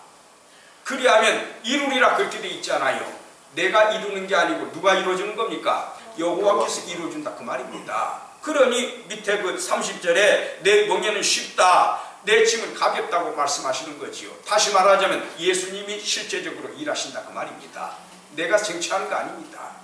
Speaker 1: 그리하면 이루리라, 그렇게 돼 있잖아요. 내가 이루는 게 아니고 누가 이루어주는 겁니까? 여호와께서 이루어준다, 그 말입니다. 그러니 밑에 그 30절에 내 멍에는 쉽다, 내 짐은 가볍다고 말씀하시는 거지요. 다시 말하자면 예수님이 실제적으로 일하신다, 그 말입니다. 내가 정치하는 거 아닙니다.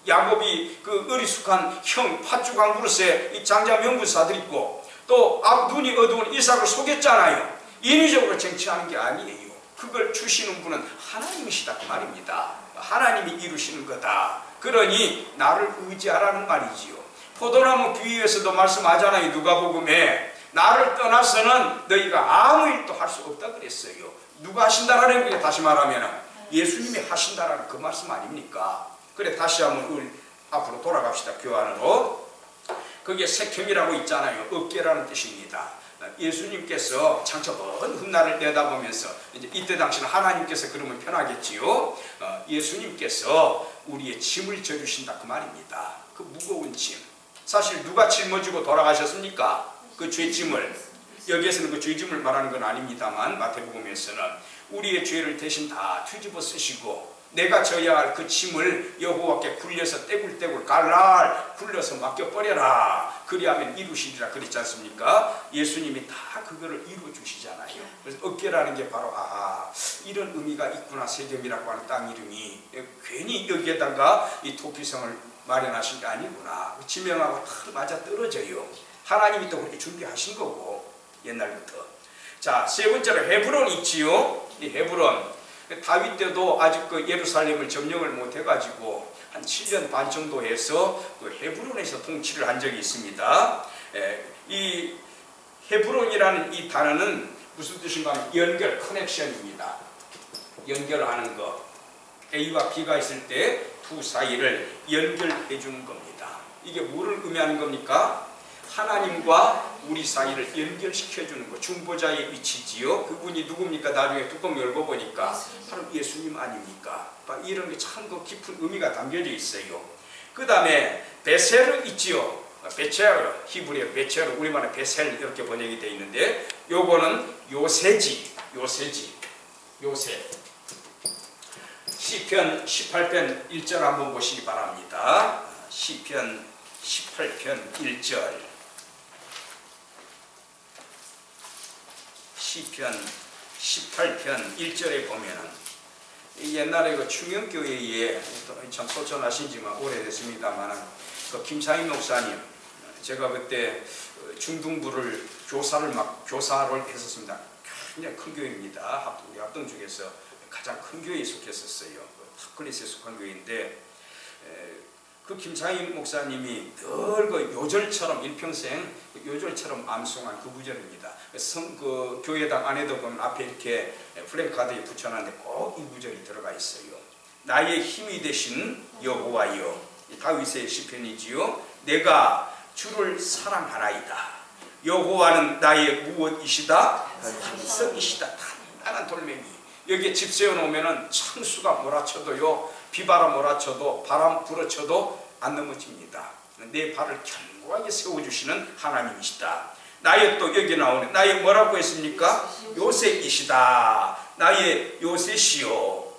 Speaker 1: 야곱이 그 어리숙한 형 팥죽한 그릇에 이 장자 명분사들 있고 또 앞 눈이 어두운 이삭을 속였잖아요. 인위적으로 정치하는 게 아니에요. 그걸 주시는 분은 하나님이시다, 그 말입니다. 하나님이 이루시는 거다. 그러니 나를 의지하라는 말이지요. 포도나무 비유에서도 말씀하잖아요. 누가복음에 나를 떠나서는 너희가 아무 일도 할 수 없다 그랬어요. 누가 하신다라는 게, 다시 말하면 예수님이 하신다라는 그 말씀 아닙니까? 그래, 다시 한번 우리 앞으로 돌아갑시다. 교환으로. 거기에 색혐이라고 있잖아요. 어깨라는 뜻입니다. 예수님께서 창처 먼 훗날을 내다보면서, 이제 이때 당시는 하나님께서 그러면 편하겠지요. 예수님께서 우리의 짐을 져주신다, 그 말입니다. 그 무거운 짐. 사실 누가 짊어지고 돌아가셨습니까? 그 죄짐을. 여기에서는 그 죄짐을 말하는 건 아닙니다만 마태복음에서는 우리의 죄를 대신 다 뒤집어 쓰시고 내가 져야 할 그 짐을 여호와께 굴려서 떼굴떼굴 갈랄 굴려서 맡겨버려라. 그리하면 이루시리라 그랬지 않습니까? 예수님이 다 그거를 이루어주시잖아요. 그래서 어깨라는 게 바로 이런 의미가 있구나. 세겜이라고 하는 땅 이름이 괜히 여기에다가 이 토피성을 마련하신 게 아니구나. 지명하고 다 맞아 떨어져요. 하나님이 또 그렇게 준비하신 거고 옛날부터. 자, 세 번째로 헤브론 있지요. 이 헤브론, 다윗 때도 아직 그 예루살렘을 점령을 못 해가지고 한 7년 반 정도 해서 그 헤브론에서 통치를 한 적이 있습니다. 이 헤브론이라는 이 단어는 무슨 뜻인가 하면 연결, 커넥션입니다. 연결하는 것. A와 B가 있을 때 두 사이를 연결해 주는 겁니다. 이게 뭐를 의미하는 겁니까? 하나님과 우리 사이를 연결시켜 주는 것. 중보자의 위치지요. 그분이 누굽니까? 나중에 뚜껑 열고 보니까 바로 예수님 아닙니까? 이런 게 참 깊은 의미가 담겨져 있어요. 그 다음에 베셀 있지요. 베첼, 히브리어 베첼, 우리말에 베셀 이렇게 번역이 되어 있는데 요거는 요새지. 요새. 시편 18편 1절 한번 보시기 바랍니다. 시편 18편 1절. 시편 18편 1절에 보면은 옛날에 그 충영교회에 참 소천하신 지만 오래됐습니다만 그 김상희 목사님, 제가 그때 중등부를 교사를 했었습니다. 굉장히 큰 교회입니다. 우리 합동 중에서 가장 큰 교회에 속했었어요. 탑클래스에 속한 교회인데 그 김상희 목사님이 늘 그 요절처럼 일평생 요절처럼 암송한 그 구절입니다. 그 교회당 안에도 보면 앞에 이렇게 플랜카드에 붙여놨는데 꼭 이 구절이 들어가 있어요. 나의 힘이 되신 여호와여. 다윗의 시편이지요. 내가 주를 사랑하나이다. 여호와는 나의 무엇이시다? 반석이시다. 단단한 돌멩이. 여기에 집 세워놓으면 창수가 몰아쳐도요, 비바람 몰아쳐도 바람 불어쳐도 안 넘어집니다. 내 발을 견고하게 세워주시는 하나님이시다. 나의 또 여기 나오는 나의 뭐라고 했습니까? 요새이시다. 나의 요새시요.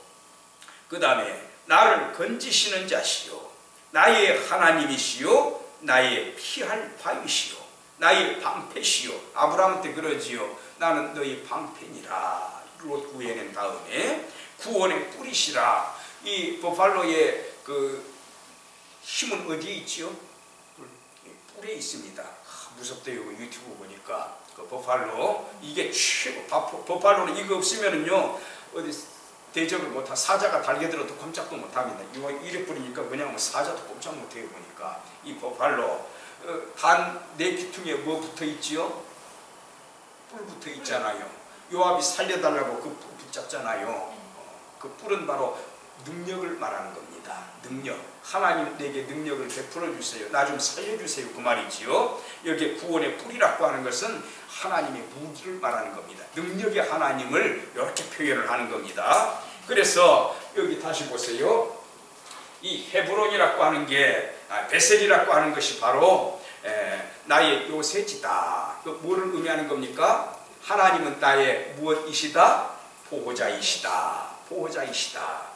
Speaker 1: 그 다음에 나를 건지시는 자시요. 나의 하나님이시요. 나의 피할 바위시요. 나의 방패시요. 아브라함한테 그러지요. 나는 너의 방패니라. 롯 구해낸 다음에 구원의 뿌리시라. 이 버팔로의 그 힘은 어디에 있지요? 뿔에 있습니다. 무섭대요. 유튜브 보니까 그 버팔로 이게 최고. 버팔로는 이거 없으면은요 어디 대접을 못하. 사자가 달겨들어도 꼼짝도 못합니다. 이거 이래 뿌리니까 그냥 뭐 사자도 꼼짝 못해요. 보니까 이 버팔로 단 네 귀퉁이에 뭐 붙어 있지요? 뿔 붙어 있잖아요. 요압이 살려달라고 그 붙잡잖아요. 그 뿔은 바로 능력을 말하는 겁니다. 능력. 하나님 내게 능력을 베풀어 주세요. 나 좀 살려주세요. 그 말이지요. 여기에 구원의 뿔이라고 하는 것은 하나님의 무기를 말하는 겁니다. 능력의 하나님을 이렇게 표현을 하는 겁니다. 그래서 여기 다시 보세요. 이 헤브론이라고 하는 게 베셀이라고 하는 것이 바로 나의 요새지다. 그 뭐를 의미하는 겁니까? 하나님은 나의 무엇이시다? 보호자이시다. 보호자이시다.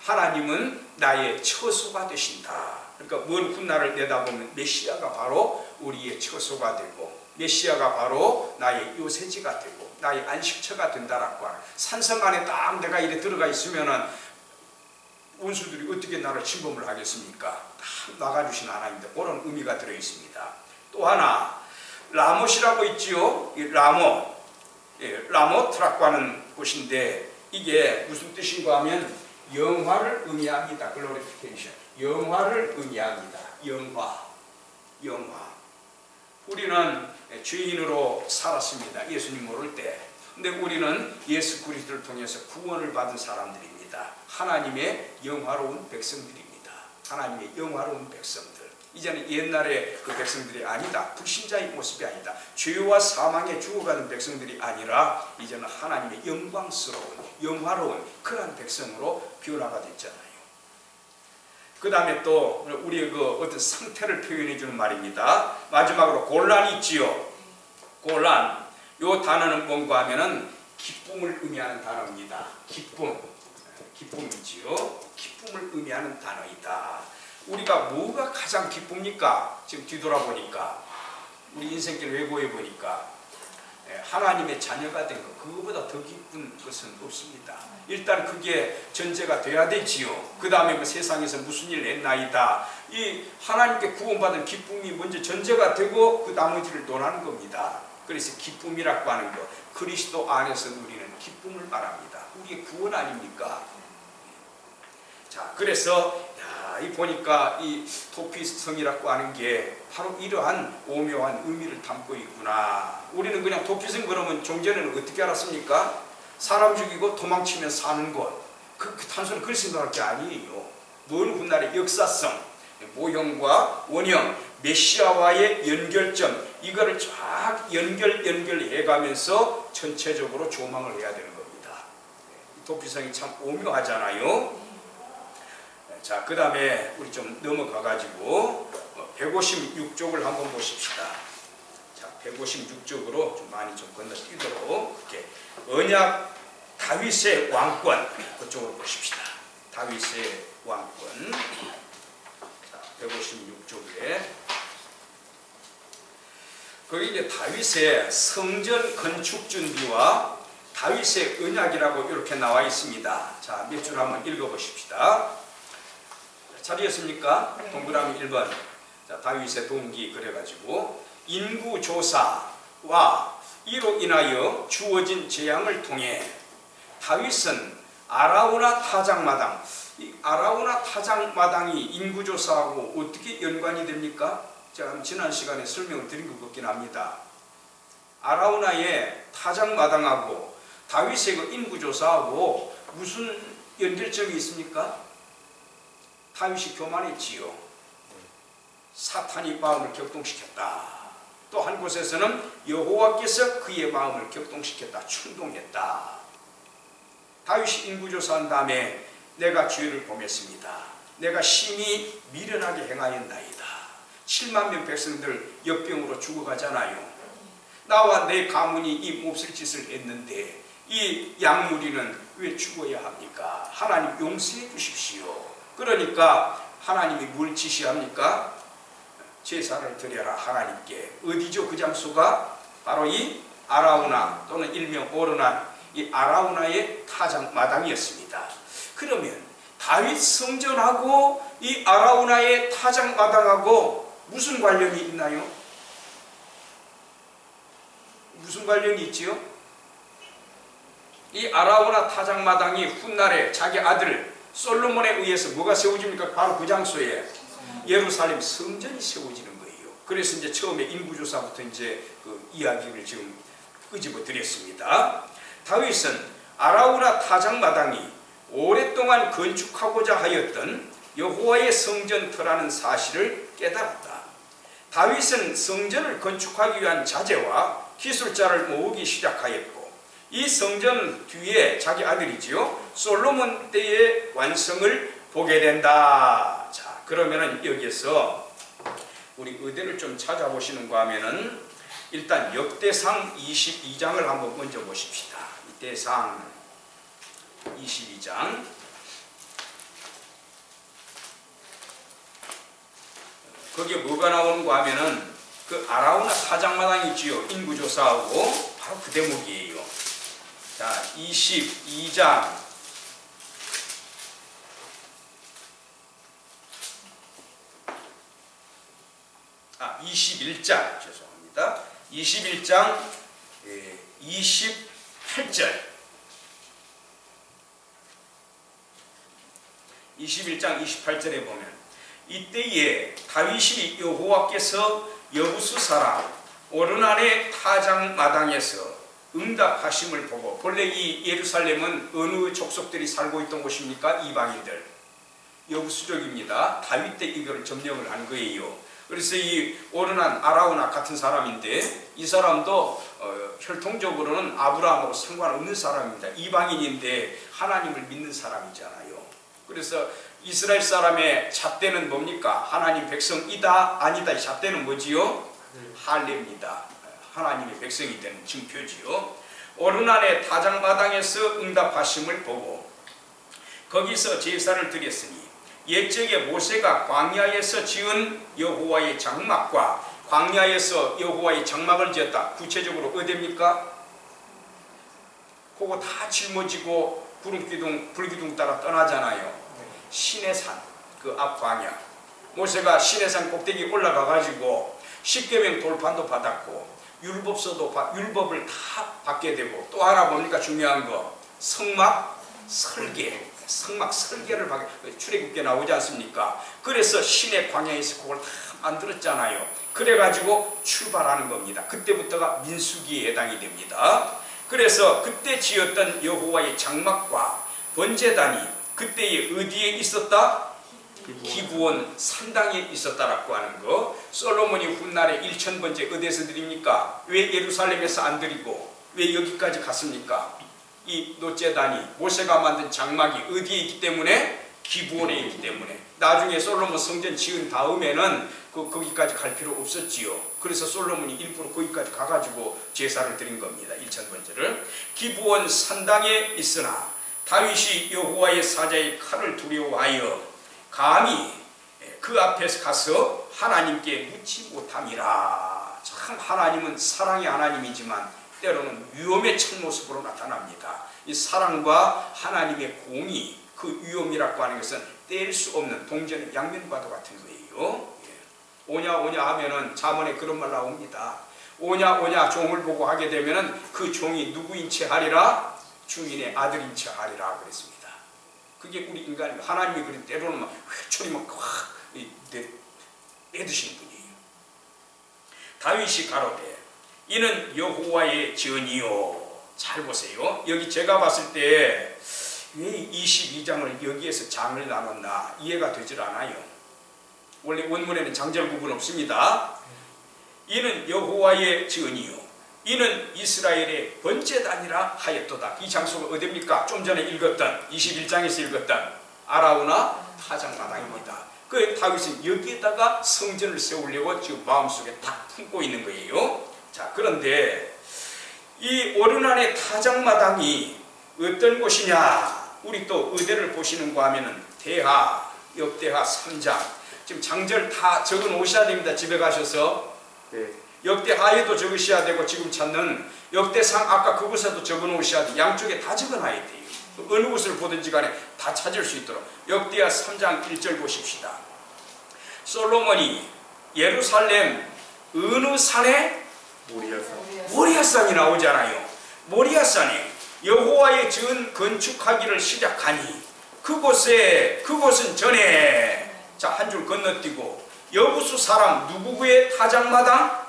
Speaker 1: 하나님은 나의 처소가 되신다. 그러니까 먼 훗날을 내다보면 메시아가 바로 우리의 처소가 되고 메시아가 바로 나의 요새지가 되고 나의 안식처가 된다라고 하는, 산성 안에 딱 내가 이래 들어가 있으면은 원수들이 어떻게 나를 침범을 하겠습니까? 딱 나가주신 하나님인데 그런 의미가 들어 있습니다. 또 하나 라못이라고 있지요. 이 라못, 라못이라고 하는 곳인데 이게 무슨 뜻인가 하면 영화를 의미합니다. 글로리피케이션. 영화를 의미합니다. 영화. 우리는 죄인으로 살았습니다. 예수님 모를 때. 근데 우리는 예수 그리스도를 통해서 구원을 받은 사람들입니다. 하나님의 영화로운 백성들입니다. 하나님의 영화로운 백성들. 이제는 옛날의 그 백성들이 아니다. 불신자의 모습이 아니다. 죄와 사망에 죽어가는 백성들이 아니라 이제는 하나님의 영광스러운 영화로운 그러한 백성으로 변화가 됐잖아요. 그 다음에 또 우리의 그 어떤 상태를 표현해 주는 말입니다. 마지막으로 곤란이 있지요. 곤란. 요 단어는 뭔가 하면은 기쁨을 의미하는 단어입니다. 기쁨이지요. 기쁨을 의미하는 단어이다. 우리가 뭐가 가장 기쁩니까? 지금 뒤돌아보니까 우리 인생길 회고해 보니까 하나님의 자녀가 된 것, 그거보다 더 기쁜 것은 없습니다. 일단 그게 전제가 돼야 되지요. 그 다음에 뭐 세상에서 무슨 일 했나이다. 이 하나님께 구원받은 기쁨이 먼저 전제가 되고 그 나머지를 논하는 겁니다. 그래서 기쁨이라고 하는 것, 그리스도 안에서 우리는 기쁨을 말합니다. 우리의 구원 아닙니까? 자, 그래서 이 보니까 이 도피성이라고 하는 게 바로 이러한 오묘한 의미를 담고 있구나. 우리는 그냥 도피성 그러면 종전에는 어떻게 알았습니까? 사람 죽이고 도망치면 사는 곳. 그 단순히 그렇게 생각할 게 아니에요. 먼 훗날의 역사성, 모형과 원형, 메시아와의 연결점, 이거를 쫙 연결해 가면서 전체적으로 조망을 해야 되는 겁니다. 도피성이 참 오묘하잖아요. 자, 그 다음에 우리 좀 넘어가가지고 156쪽을 한번 보십시다. 자, 156쪽으로 좀 많이 좀 건너뛰도록 이렇게 언약 다윗의 왕권 그쪽으로 보십시다. 다윗의 왕권. 자, 156쪽에 거기 이제 다윗의 성전 건축 준비와 다윗의 언약이라고 이렇게 나와 있습니다. 자, 몇 줄 한번 읽어보십시다. 잘이었습니까? 네. 동그라미 1번. 자, 다윗의 동기 그래가지고 인구조사와 이로 인하여 주어진 재앙을 통해 다윗은 아라우나 타작마당, 이 아라우나 타작마당이 인구조사하고 어떻게 연관이 됩니까? 제가 지난 시간에 설명을 드린 것 같긴 합니다. 아라우나의 타작마당하고 다윗의 그 인구조사하고 무슨 연결점이 있습니까? 다윗이 교만했지요. 사탄이 마음을 격동시켰다. 또 한 곳에서는 여호와께서 그의 마음을 격동시켰다. 충동했다. 다윗이 인구조사한 다음에 내가 죄를 범했습니다. 내가 심히 미련하게 행하였나이다. 7만 명 백성들 역병으로 죽어가잖아요. 나와 내 가문이 이 몹쓸 짓을 했는데 이 양무리는 왜 죽어야 합니까? 하나님 용서해 주십시오. 그러니까 하나님이 뭘 지시합니까? 제사를 드려라 하나님께. 어디죠 그 장소가? 바로 이 아라우나 또는 일명 오르난 이 아라우나의 타작마당이었습니다. 그러면 다윗 성전하고 이 아라우나의 타작마당하고 무슨 관련이 있나요? 무슨 관련이 있지요? 이 아라우나 타작마당이 훗날에 자기 아들 솔로몬에 의해서 뭐가 세워집니까? 바로 그 장소에 예루살렘 성전이 세워지는 거예요. 그래서 이제 처음에 인구조사부터 이제 그 이야기를 지금 끄집어 드렸습니다. 다윗은 아라우나 타작마당이 오랫동안 건축하고자 하였던 여호와의 성전터라는 사실을 깨달았다. 다윗은 성전을 건축하기 위한 자재와 기술자를 모으기 시작하였고 이 성전 뒤에 자기 아들이지요 솔로몬 때의 완성을 보게 된다. 자, 그러면은 여기에서 우리 의대를 좀 찾아보시는가 하면은 일단 역대상 22장을 한번 먼저 보십시다. 역대상 22장 거기에 뭐가 나오는가 하면은 그 아라우나 타작마당 있지요. 인구조사하고 바로 그 대목이에요. 자, 22장 21장 죄송합니다. 21장 28절 21장 28절에 보면 이때에 다윗이 여호와께서 여부수 사람 오르난의 타작마당에서 응답하심을 보고 본래 이 예루살렘은 어느 족속들이 살고 있던 곳입니까? 이방인들 여부수족입니다. 다윗 때 이걸 점령을 한 거예요. 그래서 이 오르난 아라우나 같은 사람인데 이 사람도 혈통적으로는 아브라함하고 상관없는 사람입니다. 이방인인데 하나님을 믿는 사람이잖아요. 그래서 이스라엘 사람의 잣대는 뭡니까? 하나님 백성이다 아니다. 이 잣대는 뭐지요? 할례입니다. 하나님의 백성이 되는 증표지요. 오르난의 타작마당에서 응답하심을 보고 거기서 제사를 드렸으니 옛적에 모세가 광야에서 지은 여호와의 장막과 광야에서 여호와의 장막을 지었다. 구체적으로 어디입니까? 그거 다 짊어지고 구름기둥 불기둥 따라 떠나잖아요. 시내산 그 앞 광야. 모세가 시내산 꼭대기 올라가 가지고 십계명 돌판도 받았고 율법을 다 받게 되고 또 하나 뭡니까? 중요한 거 성막 설계를 받게 출애굽기에 나오지 않습니까? 그래서 시내 광야에서 그걸 다 만들었잖아요. 그래가지고 출발하는 겁니다. 그때부터가 민수기에 해당이 됩니다. 그래서 그때 지었던 여호와의 장막과 번제단이 그때에 어디에 있었다? 기브온 산당에 있었다라고 하는 거. 솔로몬이 훗날에 1000번째 어디에서 드립니까? 왜 예루살렘에서 안 드리고 왜 여기까지 갔습니까? 이 노제단이 모세가 만든 장막이 어디에 있기 때문에? 기브온에 있기 때문에. 나중에 솔로몬 성전 지은 다음에는 거기까지 갈 필요 없었지요. 그래서 솔로몬이 일부러 거기까지 가가지고 제사를 드린 겁니다. 1000번째를. 기브온 산당에 있으나 다윗이 여호와의 사자의 칼을 두려워하여 감히 그 앞에서 가서 하나님께 묻지 못함이라. 참 하나님은 사랑의 하나님이지만 때로는 위험의 참모습으로 나타납니다. 이 사랑과 하나님의 공의, 그 위험이라고 하는 것은 뗄 수 없는 동전의 양면과도 같은 거예요. 오냐 하면은 자문에 그런 말 나옵니다. 오냐 종을 보고 하게 되면은 그 종이 누구인 채 하리라? 주인의 아들인 채 하리라 그랬습니다. 그게 우리 인간이 하나님이 그런 때로는 막 회초리 막 확 내드시는 분이에요. 다윗이 가로되 이는 여호와의 전이요. 잘 보세요. 여기 제가 봤을 때 왜 22장을 여기에서 장을 나눴나 이해가 되질 않아요. 원래 원문에는 장절 구분 없습니다. 이는 여호와의 전이요 이는 이스라엘의 번제단이라 하였도다. 이 장소가 어디입니까? 좀 전에 읽었던 21장에서 읽었던 아라우나 타작마당입니다. 그 다윗은 여기에다가 성전을 세우려고 지금 마음속에 딱 품고 있는 거예요. 자, 그런데 이 오르난의 타작마당이 어떤 곳이냐? 우리 또 의대를 보시는가 하면은 역대하 3장. 지금 장절 다 적어 놓으셔야 됩니다. 집에 가셔서. 역대하에도 적으셔야 되고 지금 찾는 역대상 아까 그곳에도 적어 놓으셔야 돼요. 양쪽에 다 적어 놔야 돼요. 어느 곳을 보든지 간에 다 찾을 수 있도록. 역대하 3장 1절 보십시다. 솔로몬이 예루살렘 어느 산에? 모리아산이 나오잖아요. 모리아산에 여호와의 전 건축하기를 시작하니 그곳은 전에 자, 한 줄 건너뛰고 여부수 사람 누구의 타작마당?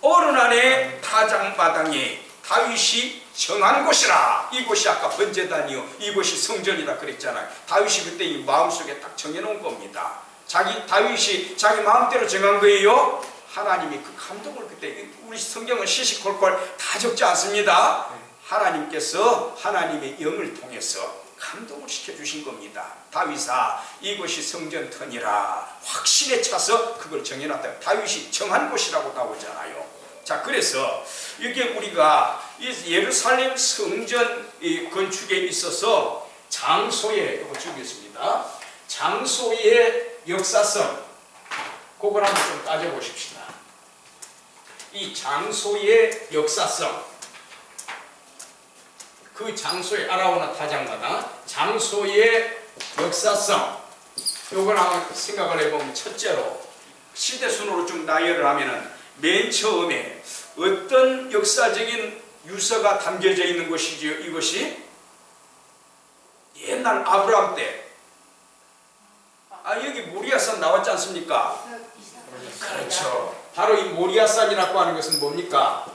Speaker 1: 오르난의 타작마당에 다윗이 정한 곳이라. 이곳이 아까 번제단이요 이곳이 성전이라 그랬잖아요. 다윗이 그때 이 마음속에 딱 정해놓은 겁니다. 다윗이 자기 마음대로 정한 거예요. 하나님이 그 감동을 그때, 우리 성경은 시시콜콜 다 적지 않습니다. 하나님께서 하나님의 영을 통해서 감동을 시켜주신 겁니다. 다윗아, 이곳이 성전터니라. 확신에 차서 그걸 정해놨다. 다윗이 정한 곳이라고 나오잖아요. 자, 그래서 이게 우리가 이 예루살렘 성전 건축에 있어서 장소의, 이거 주겠습니다. 장소의 역사성, 그걸 한번 좀 따져보십시다. 이 장소의 역사성, 그 장소의 아라우나 타작마당 장소의 역사성, 요걸 한번 생각을 해보면, 첫째로 시대순으로 좀 나열을 하면은 맨 처음에 어떤 역사적인 유서가 담겨져 있는 것이지요? 이것이 옛날 아브라함 때, 여기 모리아산 나왔지 않습니까? 그렇죠. 바로 이 모리아산이라고 하는 것은 뭡니까?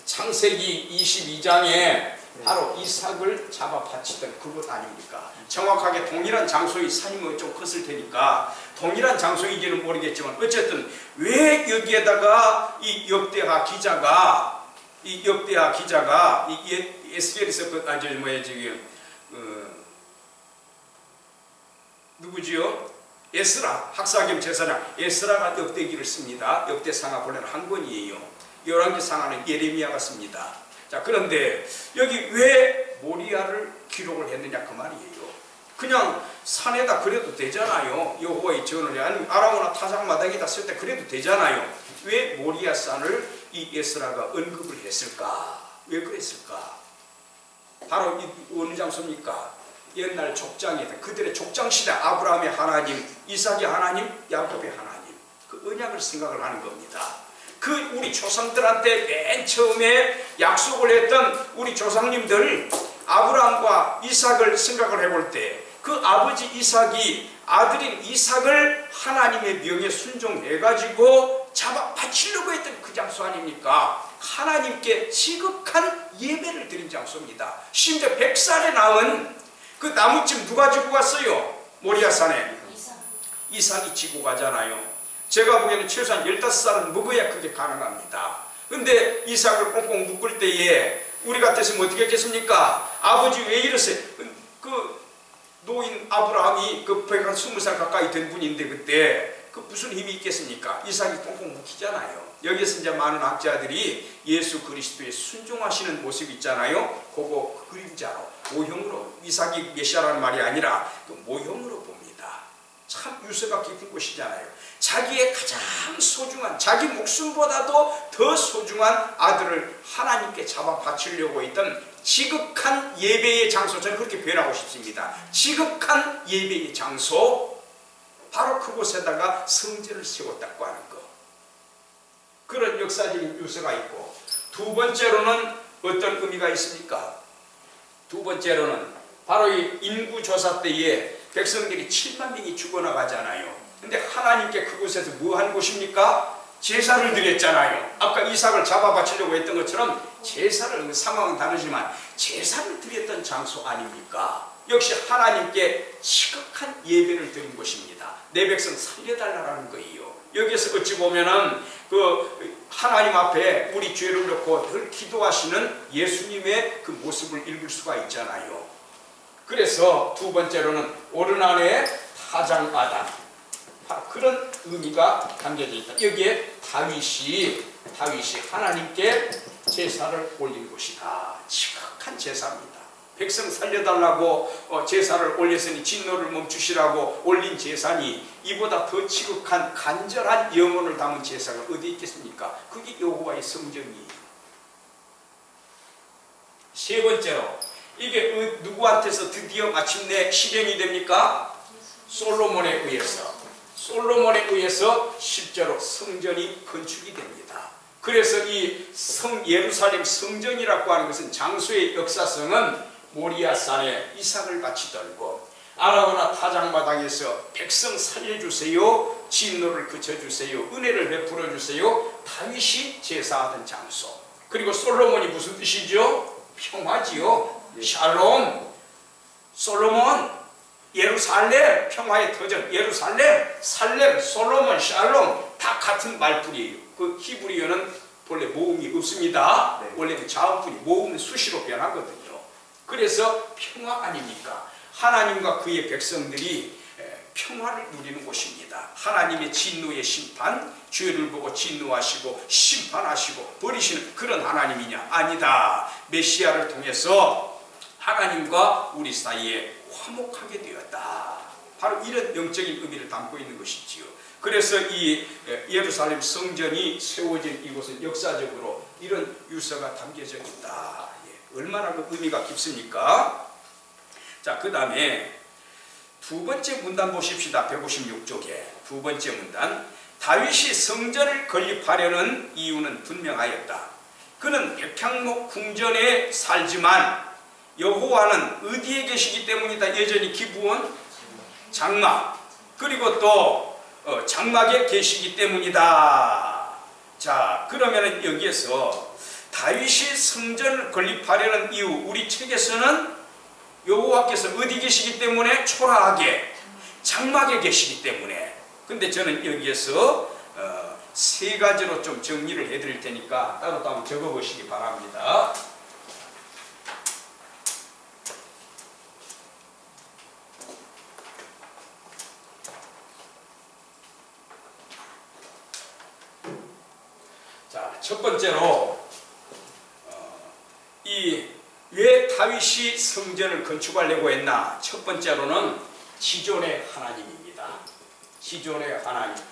Speaker 1: 창세기 22장에 바로 이삭을 잡아 바치던 그곳 아닙니까? 정확하게 동일한 장소의 산이 좀 컸을 테니까 동일한 장소인지는 모르겠지만, 어쨌든 왜 여기에다가 이 역대하 기자가 이 에스겔에서 누구지요? 에스라, 학사겸 제사장 에스라가 역대기를 씁니다. 역대상하 본래는 한 권이에요. 열왕기상하는 예레미야가 씁니다. 자, 그런데 여기 왜 모리아를 기록을 했느냐 그 말이에요. 그냥 산에다 그래도 되잖아요. 여호와의 전을, 아니면 아라우나 타작마당에다 쓸 때 그래도 되잖아요. 왜 모리아산을 이 에스라가 언급을 했을까? 왜 그랬을까? 바로 이 어느 장소입니까? 옛날 족장에, 그들의 족장시대, 아브라함의 하나님, 이삭의 하나님, 야곱의 하나님, 그 언약을 생각을 하는 겁니다. 그 우리 조상들한테 맨 처음에 약속을 했던 우리 조상님들 아브라함과 이삭을 생각을 해볼 때, 그 아버지 이삭이 아들인 이삭을 하나님의 명에 순종해가지고 잡아 바치려고 했던 그 장소 아닙니까? 하나님께 지극한 예배를 드린 장소입니다. 심지어 100살에 낳은 그 나무찜 누가 지고 갔어요? 모리아산에 이삭이 지고 가잖아요. 제가 보기에는 최소한 15살은 먹어야 그게 가능합니다. 근데 이삭을 꽁꽁 묶을 때에 우리 같았으면 어떻게 했겠습니까? 아버지 왜 이러세요? 그 노인 아브라함이 그 120살 가까이 된 분인데 그때 그 무슨 힘이 있겠습니까? 이삭이 꽁꽁 묶이잖아요. 여기서 이제 많은 학자들이 예수 그리스도의 순종하시는 모습 있잖아요. 그거 그림자로, 모형으로, 이삭이 메시아라는 말이 아니라 그 모형으로 봅니다. 참 유서가 깊은 곳이잖아요. 자기의 가장 소중한, 자기 목숨보다도 더 소중한 아들을 하나님께 잡아 바치려고 했던 지극한 예배의 장소, 저는 그렇게 표현하고 싶습니다. 지극한 예배의 장소, 바로 그곳에다가 성전을 세웠다고 하는 것. 그런 역사적인 유서가 있고, 두 번째로는 어떤 의미가 있습니까? 두 번째로는 바로 이 인구조사 때에 백성들이 7만 명이 죽어나가잖아요. 근데 하나님께 그곳에서 뭐 한 곳입니까? 제사를 드렸잖아요. 아까 이삭을 잡아 바치려고 했던 것처럼 제사를, 상황은 다르지만 제사를 드렸던 장소 아닙니까? 역시 하나님께 지극한 예배를 드린 곳입니다. 내 백성 살려달라는 거예요. 여기서 어찌 보면은 그 하나님 앞에 우리 죄를 놓고 늘 기도하시는 예수님의 그 모습을 읽을 수가 있잖아요. 그래서 두 번째로는 오른 안에 타작마당, 그런 의미가 담겨져 있다. 여기에 다윗이 하나님께 제사를 올린 곳이다. 지극한 제사입니다. 백성 살려달라고 제사를 올렸으니 진노를 멈추시라고 올린 제사니 이보다 더 지극한 간절한 영혼을 담은 제사가 어디 있겠습니까? 그게 여호와의 성전이에요. 세 번째로, 이게 누구한테서 드디어 마침내 실현이 됩니까? 솔로몬에 의해서 실제로 성전이 건축이 됩니다. 그래서 이 예루살렘 성전이라고 하는 것은, 장소의 역사성은 모리아산에 이삭을 바치던 곳, 아라우나 타작마당에서 백성 살려주세요, 진노를 그쳐주세요, 은혜를 베풀어주세요, 다윗이 제사하던 장소. 그리고 솔로몬이 무슨 뜻이죠? 평화지요. 샬롬. 솔로몬, 예루살렘, 평화의 터전, 예루살렘, 살렘, 솔로몬, 샬롬 다 같은 말뿐이에요. 그 히브리어는 본래 모음이 없습니다.
Speaker 2: 네.
Speaker 1: 원래는 자음뿐이 모음은 수시로 변하거든요. 그래서 평화 아닙니까? 하나님과 그의 백성들이 평화를 누리는 곳입니다. 하나님의 진노의 심판, 죄를 보고 진노하시고 심판하시고 버리시는 그런 하나님이냐? 아니다. 메시아를 통해서 하나님과 우리 사이에 화목하게 되었다. 바로 이런 영적인 의미를 담고 있는 것이지요. 그래서 이 예루살렘 성전이 세워진 이곳은 역사적으로 이런 유서가 담겨져 있다. 얼마나 그 의미가 깊습니까? 자, 그 다음에 두 번째 문단 보십시다. 156쪽에 두 번째 문단. 다윗이 성전을 건립하려는 이유는 분명하였다. 그는 백향목 궁전에 살지만 여호와는 어디에 계시기 때문이다. 여전히 기브온 장막 그리고 또 장막에 계시기 때문이다. 자, 그러면은 여기에서 다윗이 성전을 건립하려는 이유, 우리 책에서는 여호와께서 어디 계시기 때문에? 초라하게 장막에 계시기 때문에. 근데 저는 여기에서 세 가지로 좀 정리를 해드릴 테니까 따로 한번 적어보시기 바랍니다. 자, 첫 번째로 왜 다윗이 성전을 건축하려고 했나? 첫 번째로는 지존의 하나님입니다. 지존의 하나님.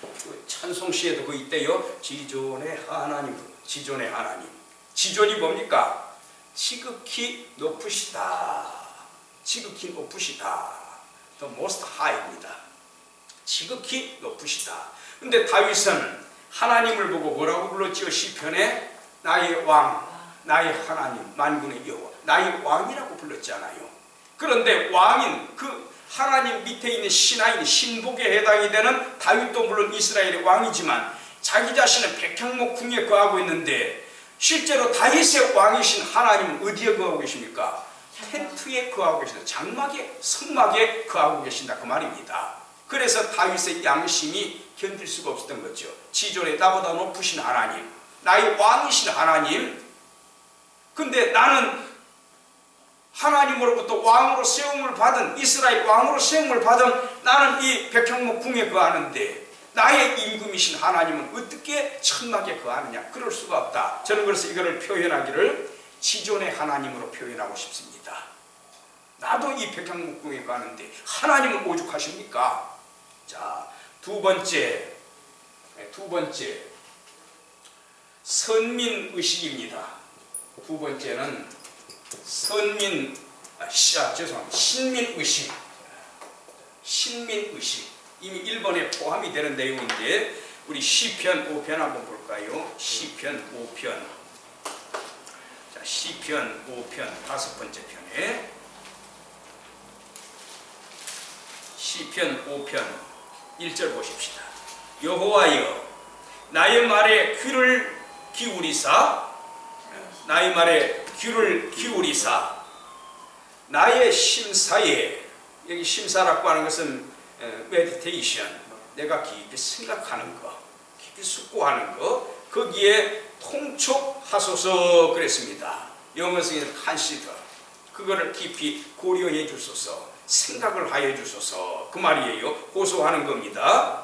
Speaker 1: 찬송시에도 그 있대요. 지존의 하나님, 지존의 하나님. 지존이 뭡니까? 지극히 높으시다. 지극히 높으시다. The most high입니다. 지극히 높으시다. 근데 다윗은 하나님을 보고 뭐라고 불렀지요? 시편에 나의 왕, 나의 하나님, 만군의 여호와, 나의 왕이라고 불렀잖아요. 그런데 왕인 그 하나님 밑에 있는 신하인 신복에 해당이 되는 다윗도 물론 이스라엘의 왕이지만 자기 자신은 백향목 궁에 거하고 있는데 실제로 다윗의 왕이신 하나님은 어디에 거하고 계십니까? 텐트에 거하고 계신다. 장막에, 성막에 거하고 계신다. 그 말입니다. 그래서 다윗의 양심이 견딜 수가 없었던 거죠. 지존에 나보다 높으신 하나님, 나의 왕이신 하나님. 근데 나는 하나님으로부터 왕으로 세움을 받은, 이스라엘 왕으로 세움을 받은 나는 이 백향목 궁에 거하는데 나의 임금이신 하나님은 어떻게 천막에 거하느냐? 그럴 수가 없다. 저는 그래서 이거를 표현하기를 지존의 하나님으로 표현하고 싶습니다. 나도 이 백향목 궁에 거하는데 하나님은 오죽하십니까? 자, 두 번째 선민의식입니다. 두 번째는 신민의식. 신민의식. 이미 1번에 포함이 되는 내용인데 우리 시편 5편 한번 볼까요? 시편 5편. 자, 시편 5편 다섯 번째 편에 시편 5편 1절 보십시다. 여호와여 나의 말에 귀를 기울이사, 나의 말에 귀를 기울이사, 나의 심사에, 여기 심사라고 하는 것은 메디테이션, 내가 깊이 생각하는 거, 깊이 숙고하는 거, 거기에 통촉하소서 그랬습니다. 영어성에는 컨시더, 그거를 깊이 고려해 주소서, 생각을 하여 주소서, 그 말이에요. 호소하는 겁니다.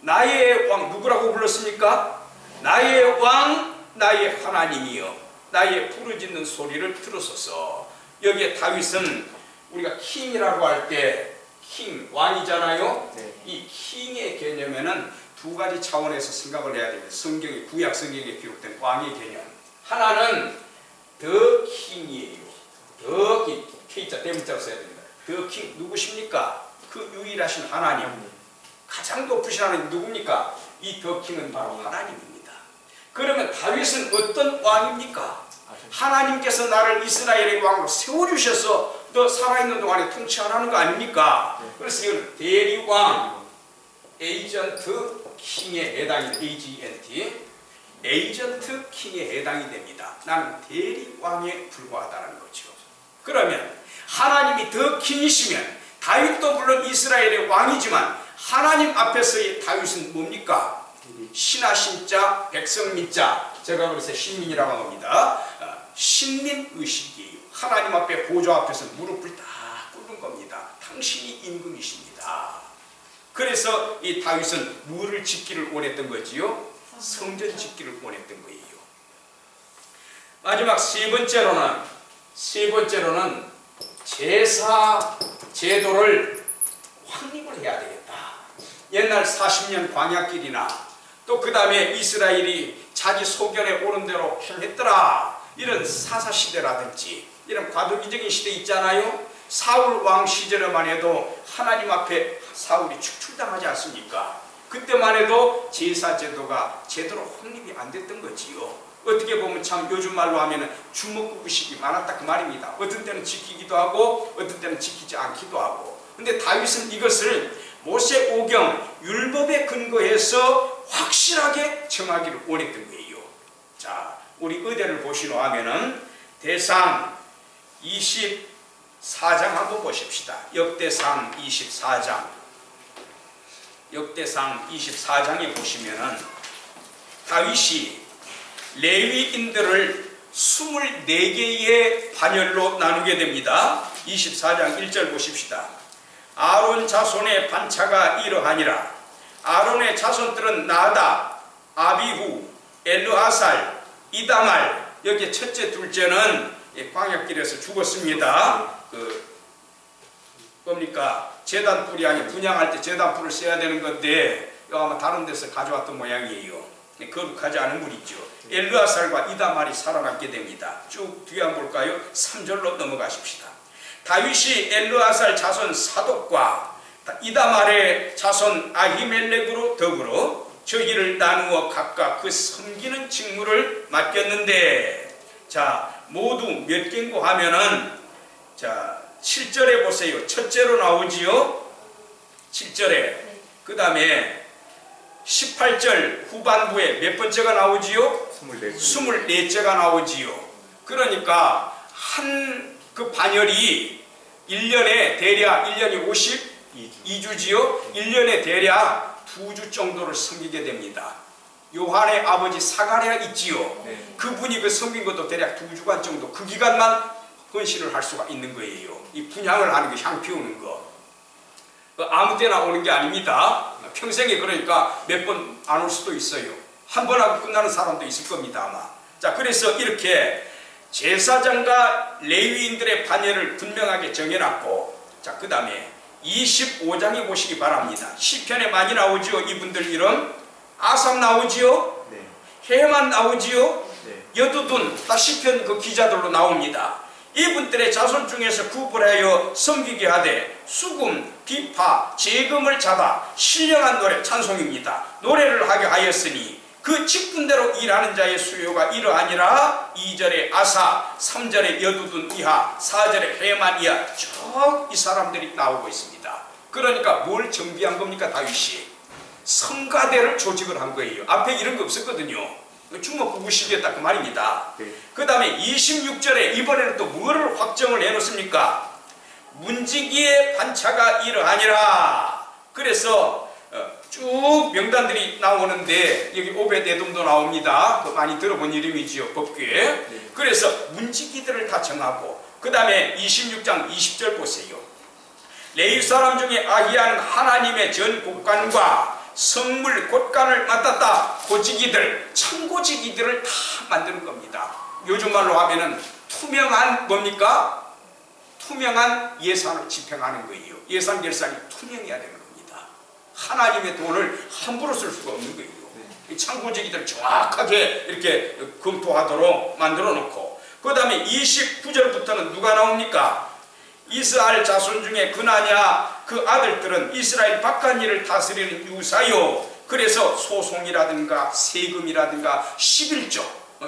Speaker 1: 나의 왕, 누구라고 불렀습니까? 나의 왕, 나의 하나님이여, 나의 부르짖는 소리를 들으소서. 여기에 다윗은 우리가 킹이라고 할 때 킹, 왕이잖아요.
Speaker 2: 네.
Speaker 1: 이 킹의 개념에는 두 가지 차원에서 생각을 해야 됩니다. 성경에, 구약 성경에 기록된 왕의 개념. 하나는 더 킹이에요. 더 킹, K자 대문자로 써야 됩니다. 더 킹, 누구십니까? 그 유일하신 하나님. 가장 높으신 하나님 누굽니까? 이 더 킹은 바로 하나님입니다. 그러면 다윗은 어떤 왕입니까? 하나님께서 나를 이스라엘의 왕으로 세워주셔서 너 살아있는 동안에 통치하라는 거 아닙니까? 그래서 이건 대리왕, 에이전트 킹에 해당하는 AGNT. 에이전트 킹에 해당이 됩니다. 나는 대리왕에 불과하다는 거죠. 그러면 하나님이 더 킹이시면 다윗도 물론 이스라엘의 왕이지만 하나님 앞에서의 다윗은 뭡니까? 신하신자 백성민자, 제가 그래서 신민이라고 합니다. 신민의식이에요. 하나님 앞에 보좌 앞에서 무릎을 다 꿇는 겁니다. 당신이 임금이십니다. 그래서 이 다윗은 무엇을 짓기를 원했던 거지요? 성전 짓기를 원했던 거예요. 마지막 세 번째로는 제사 제도를 확립을 해야 되겠다. 옛날 40년 광야길이나 또 그 다음에 이스라엘이 자기 소견에 오른 대로 행했더라, 이런 사사시대라든지 이런 과도기적인 시대 있잖아요. 사울 왕 시절에만 해도 하나님 앞에 사울이 축출당하지 않습니까? 그때만 해도 제사 제도가 제대로 확립이 안 됐던 거지요. 어떻게 보면 참 요즘 말로 하면 주먹구구식이 많았다 그 말입니다. 어떤 때는 지키기도 하고 어떤 때는 지키지 않기도 하고. 근데 다윗은 이것을 모세 오경 율법에 근거해서 확실하게 정하기를 원했던 거예요. 자, 우리 의대를 보시노 하면은 대상 24장 한번 보십시다. 역대상 24장. 역대상 24장에 보시면은 다윗이 레위인들을 24개의 반열로 나누게 됩니다. 24장 1절 보십시다. 아론 자손의 반차가 이러하니라. 아론의 자손들은 나답, 아비후, 엘르아살, 이다말. 여기 첫째 둘째는 광야길에서 죽었습니다. 뭡니까? 제단불이 아니 분양할 때 제단불을 써야 되는 건데 이거 아마 다른 데서 가져왔던 모양이에요. 거룩하지 않은 물이죠. 엘르아살과 이다말이 살아남게 됩니다. 쭉 뒤에 한번 볼까요? 3절로 넘어가십시다. 다윗이 엘르아살 자손 사독과 이다말의 자손 아히멜렉으로 더불어 저희를 나누어 각각 그 섬기는 직무를 맡겼는데, 자, 모두 몇 개인고 하면은, 자, 7절에 보세요. 첫째로 나오지요. 7절에. 그 다음에 18절 후반부에 몇 번째가 나오지요? 24째가 나오지요. 그러니까 한 그 반열이 1년에 대략 1년이 52주지요. 1년에 대략 2주 정도를 섬기게 됩니다. 요한의 아버지 사가랴 있지요. 그분이 그 섬긴 것도 대략 2주간 정도, 그 기간만 헌신을 할 수가 있는 거예요. 이 분향을 하는 거, 향 피우는 거. 아무 때나 오는 게 아닙니다. 평생에 그러니까 몇 번 안 올 수도 있어요. 한 번 하고 끝나는 사람도 있을 겁니다, 아마. 자, 그래서 이렇게 제사장과 레위인들의 반열을 분명하게 정해놨고, 자, 그 다음에 25장에 보시기 바랍니다. 시편에 많이 나오지요. 이분들 이름 아삽 나오지요. 헤만 나오지요. 여두둔 다 시편 그 기자들로 나옵니다. 이분들의 자손 중에서 구분하여 섬기게 하되 수금, 비파, 재금을 잡아 신령한 노래 찬송입니다. 노래를 하게 하였으니 그 직분대로 일하는 자의 수요가 이러하니라. 2절에 아사, 3절에 여두둔 이하, 4절에 헤만 이하, 쭉 이 사람들이 나오고 있습니다. 그러니까 뭘 정비한 겁니까? 다윗이 성가대를 조직을 한 거예요. 앞에 이런 거 없었거든요. 주먹구구식이었다 그 말입니다. 그 다음에 26절에 이번에는 또 뭐를 확정을 해놓습니까? 문지기의 반차가 이러하니라. 그래서 쭉 명단들이 나오는데 여기 오벳에돔도 나옵니다. 많이 들어본 이름이지요, 법궤. 그래서 문지기들을 다 정하고, 그 다음에 26장 20절 보세요. 레위 사람 중에 아히야는 하나님의 전 곳간과 성물 곳간을 맡았다. 고지기들, 참고지기들을 다 만드는 겁니다. 요즘 말로 하면은 투명한 뭡니까? 투명한 예산을 집행하는 거예요. 예산 결산이 투명해야 되는 겁니다. 하나님의 돈을 함부로 쓸 수가 없는 거예요. 참고지기들 정확하게 이렇게 검토하도록 만들어 놓고, 그 다음에 29절부터는 누가 나옵니까? 이스라엘 자손 중에 그나냐 그 아들들은 이스라엘 바깥 일을 다스리는 유사요. 그래서 소송이라든가 세금이라든가 11조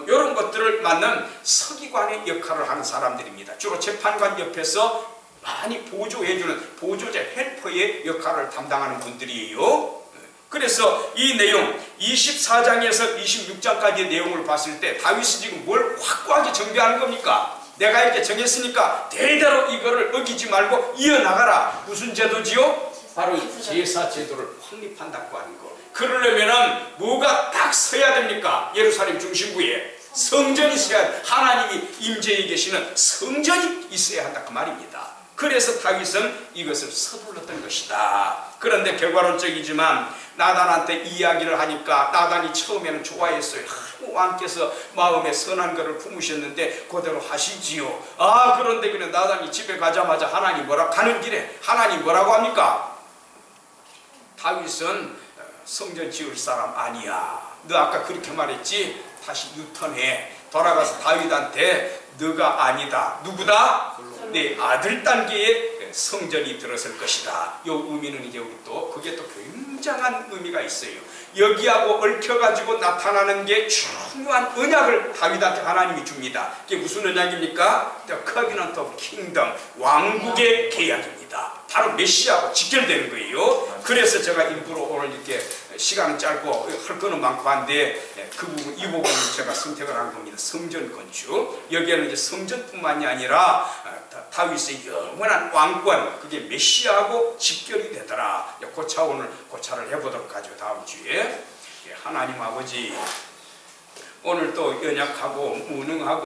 Speaker 1: 이런 것들을 맡는 서기관의 역할을 하는 사람들입니다. 주로 재판관 옆에서 많이 보조해주는 보조자 헬퍼의 역할을 담당하는 분들이에요. 그래서 이 내용 24장에서 26장까지의 내용을 봤을 때 다윗이 지금 뭘 확고하게 정비하는 겁니까? 내가 이렇게 정했으니까 대대로 이거를 어기지 말고 이어나가라. 무슨 제도지요? 바로 제사 제도를 확립한다고 하는 거. 그러려면은 뭐가 딱 서야 됩니까? 예루살렘 중심부에 성전이 있어야, 하나님이 임재해 계시는 성전이 있어야 한다 그 말입니다. 그래서 다윗은 이것을 서둘렀던 것이다. 그런데 결과론적이지만 나단한테 이야기를 하니까 나단이 처음에는 좋아했어요. 왕께서 마음에 선한 것을 품으셨는데 그대로 하시지요. 그런데 그냥 나단이 집에 가자마자 하나님 뭐라고, 가는 길에 하나님 뭐라고 합니까? 다윗은 성전 지을 사람 아니야. 너 아까 그렇게 말했지? 다시 유턴해. 돌아가서 다윗한테 너가 아니다. 누구다? 내 아들 단계에 성전이 들어설 것이다. 이 의미는 이제 우리 또 그게 또 굉장한 의미가 있어요. 여기하고 얽혀가지고 나타나는 게 중요한 언약을 다윗한테 하나님이 줍니다. 그게 무슨 언약입니까? The Covenant of Kingdom, 왕국의 계약입니다. 바로 메시아하고 직결되는 거예요. 그래서 제가 일부러 오늘 이렇게 시간은 짧고 할 거는 많고 한데 그 부분, 이 부분을 제가 선택을 한 겁니다. 성전 건축. 여기에는 이제 성전뿐만이 아니라 다윗의 영원한 왕권, 그게 메시아하고 직결이 되더라. 그 차원을 고찰을 해보도록 하죠. 다음 주에. 하나님 아버지, 오늘 또 연약하고 무능하고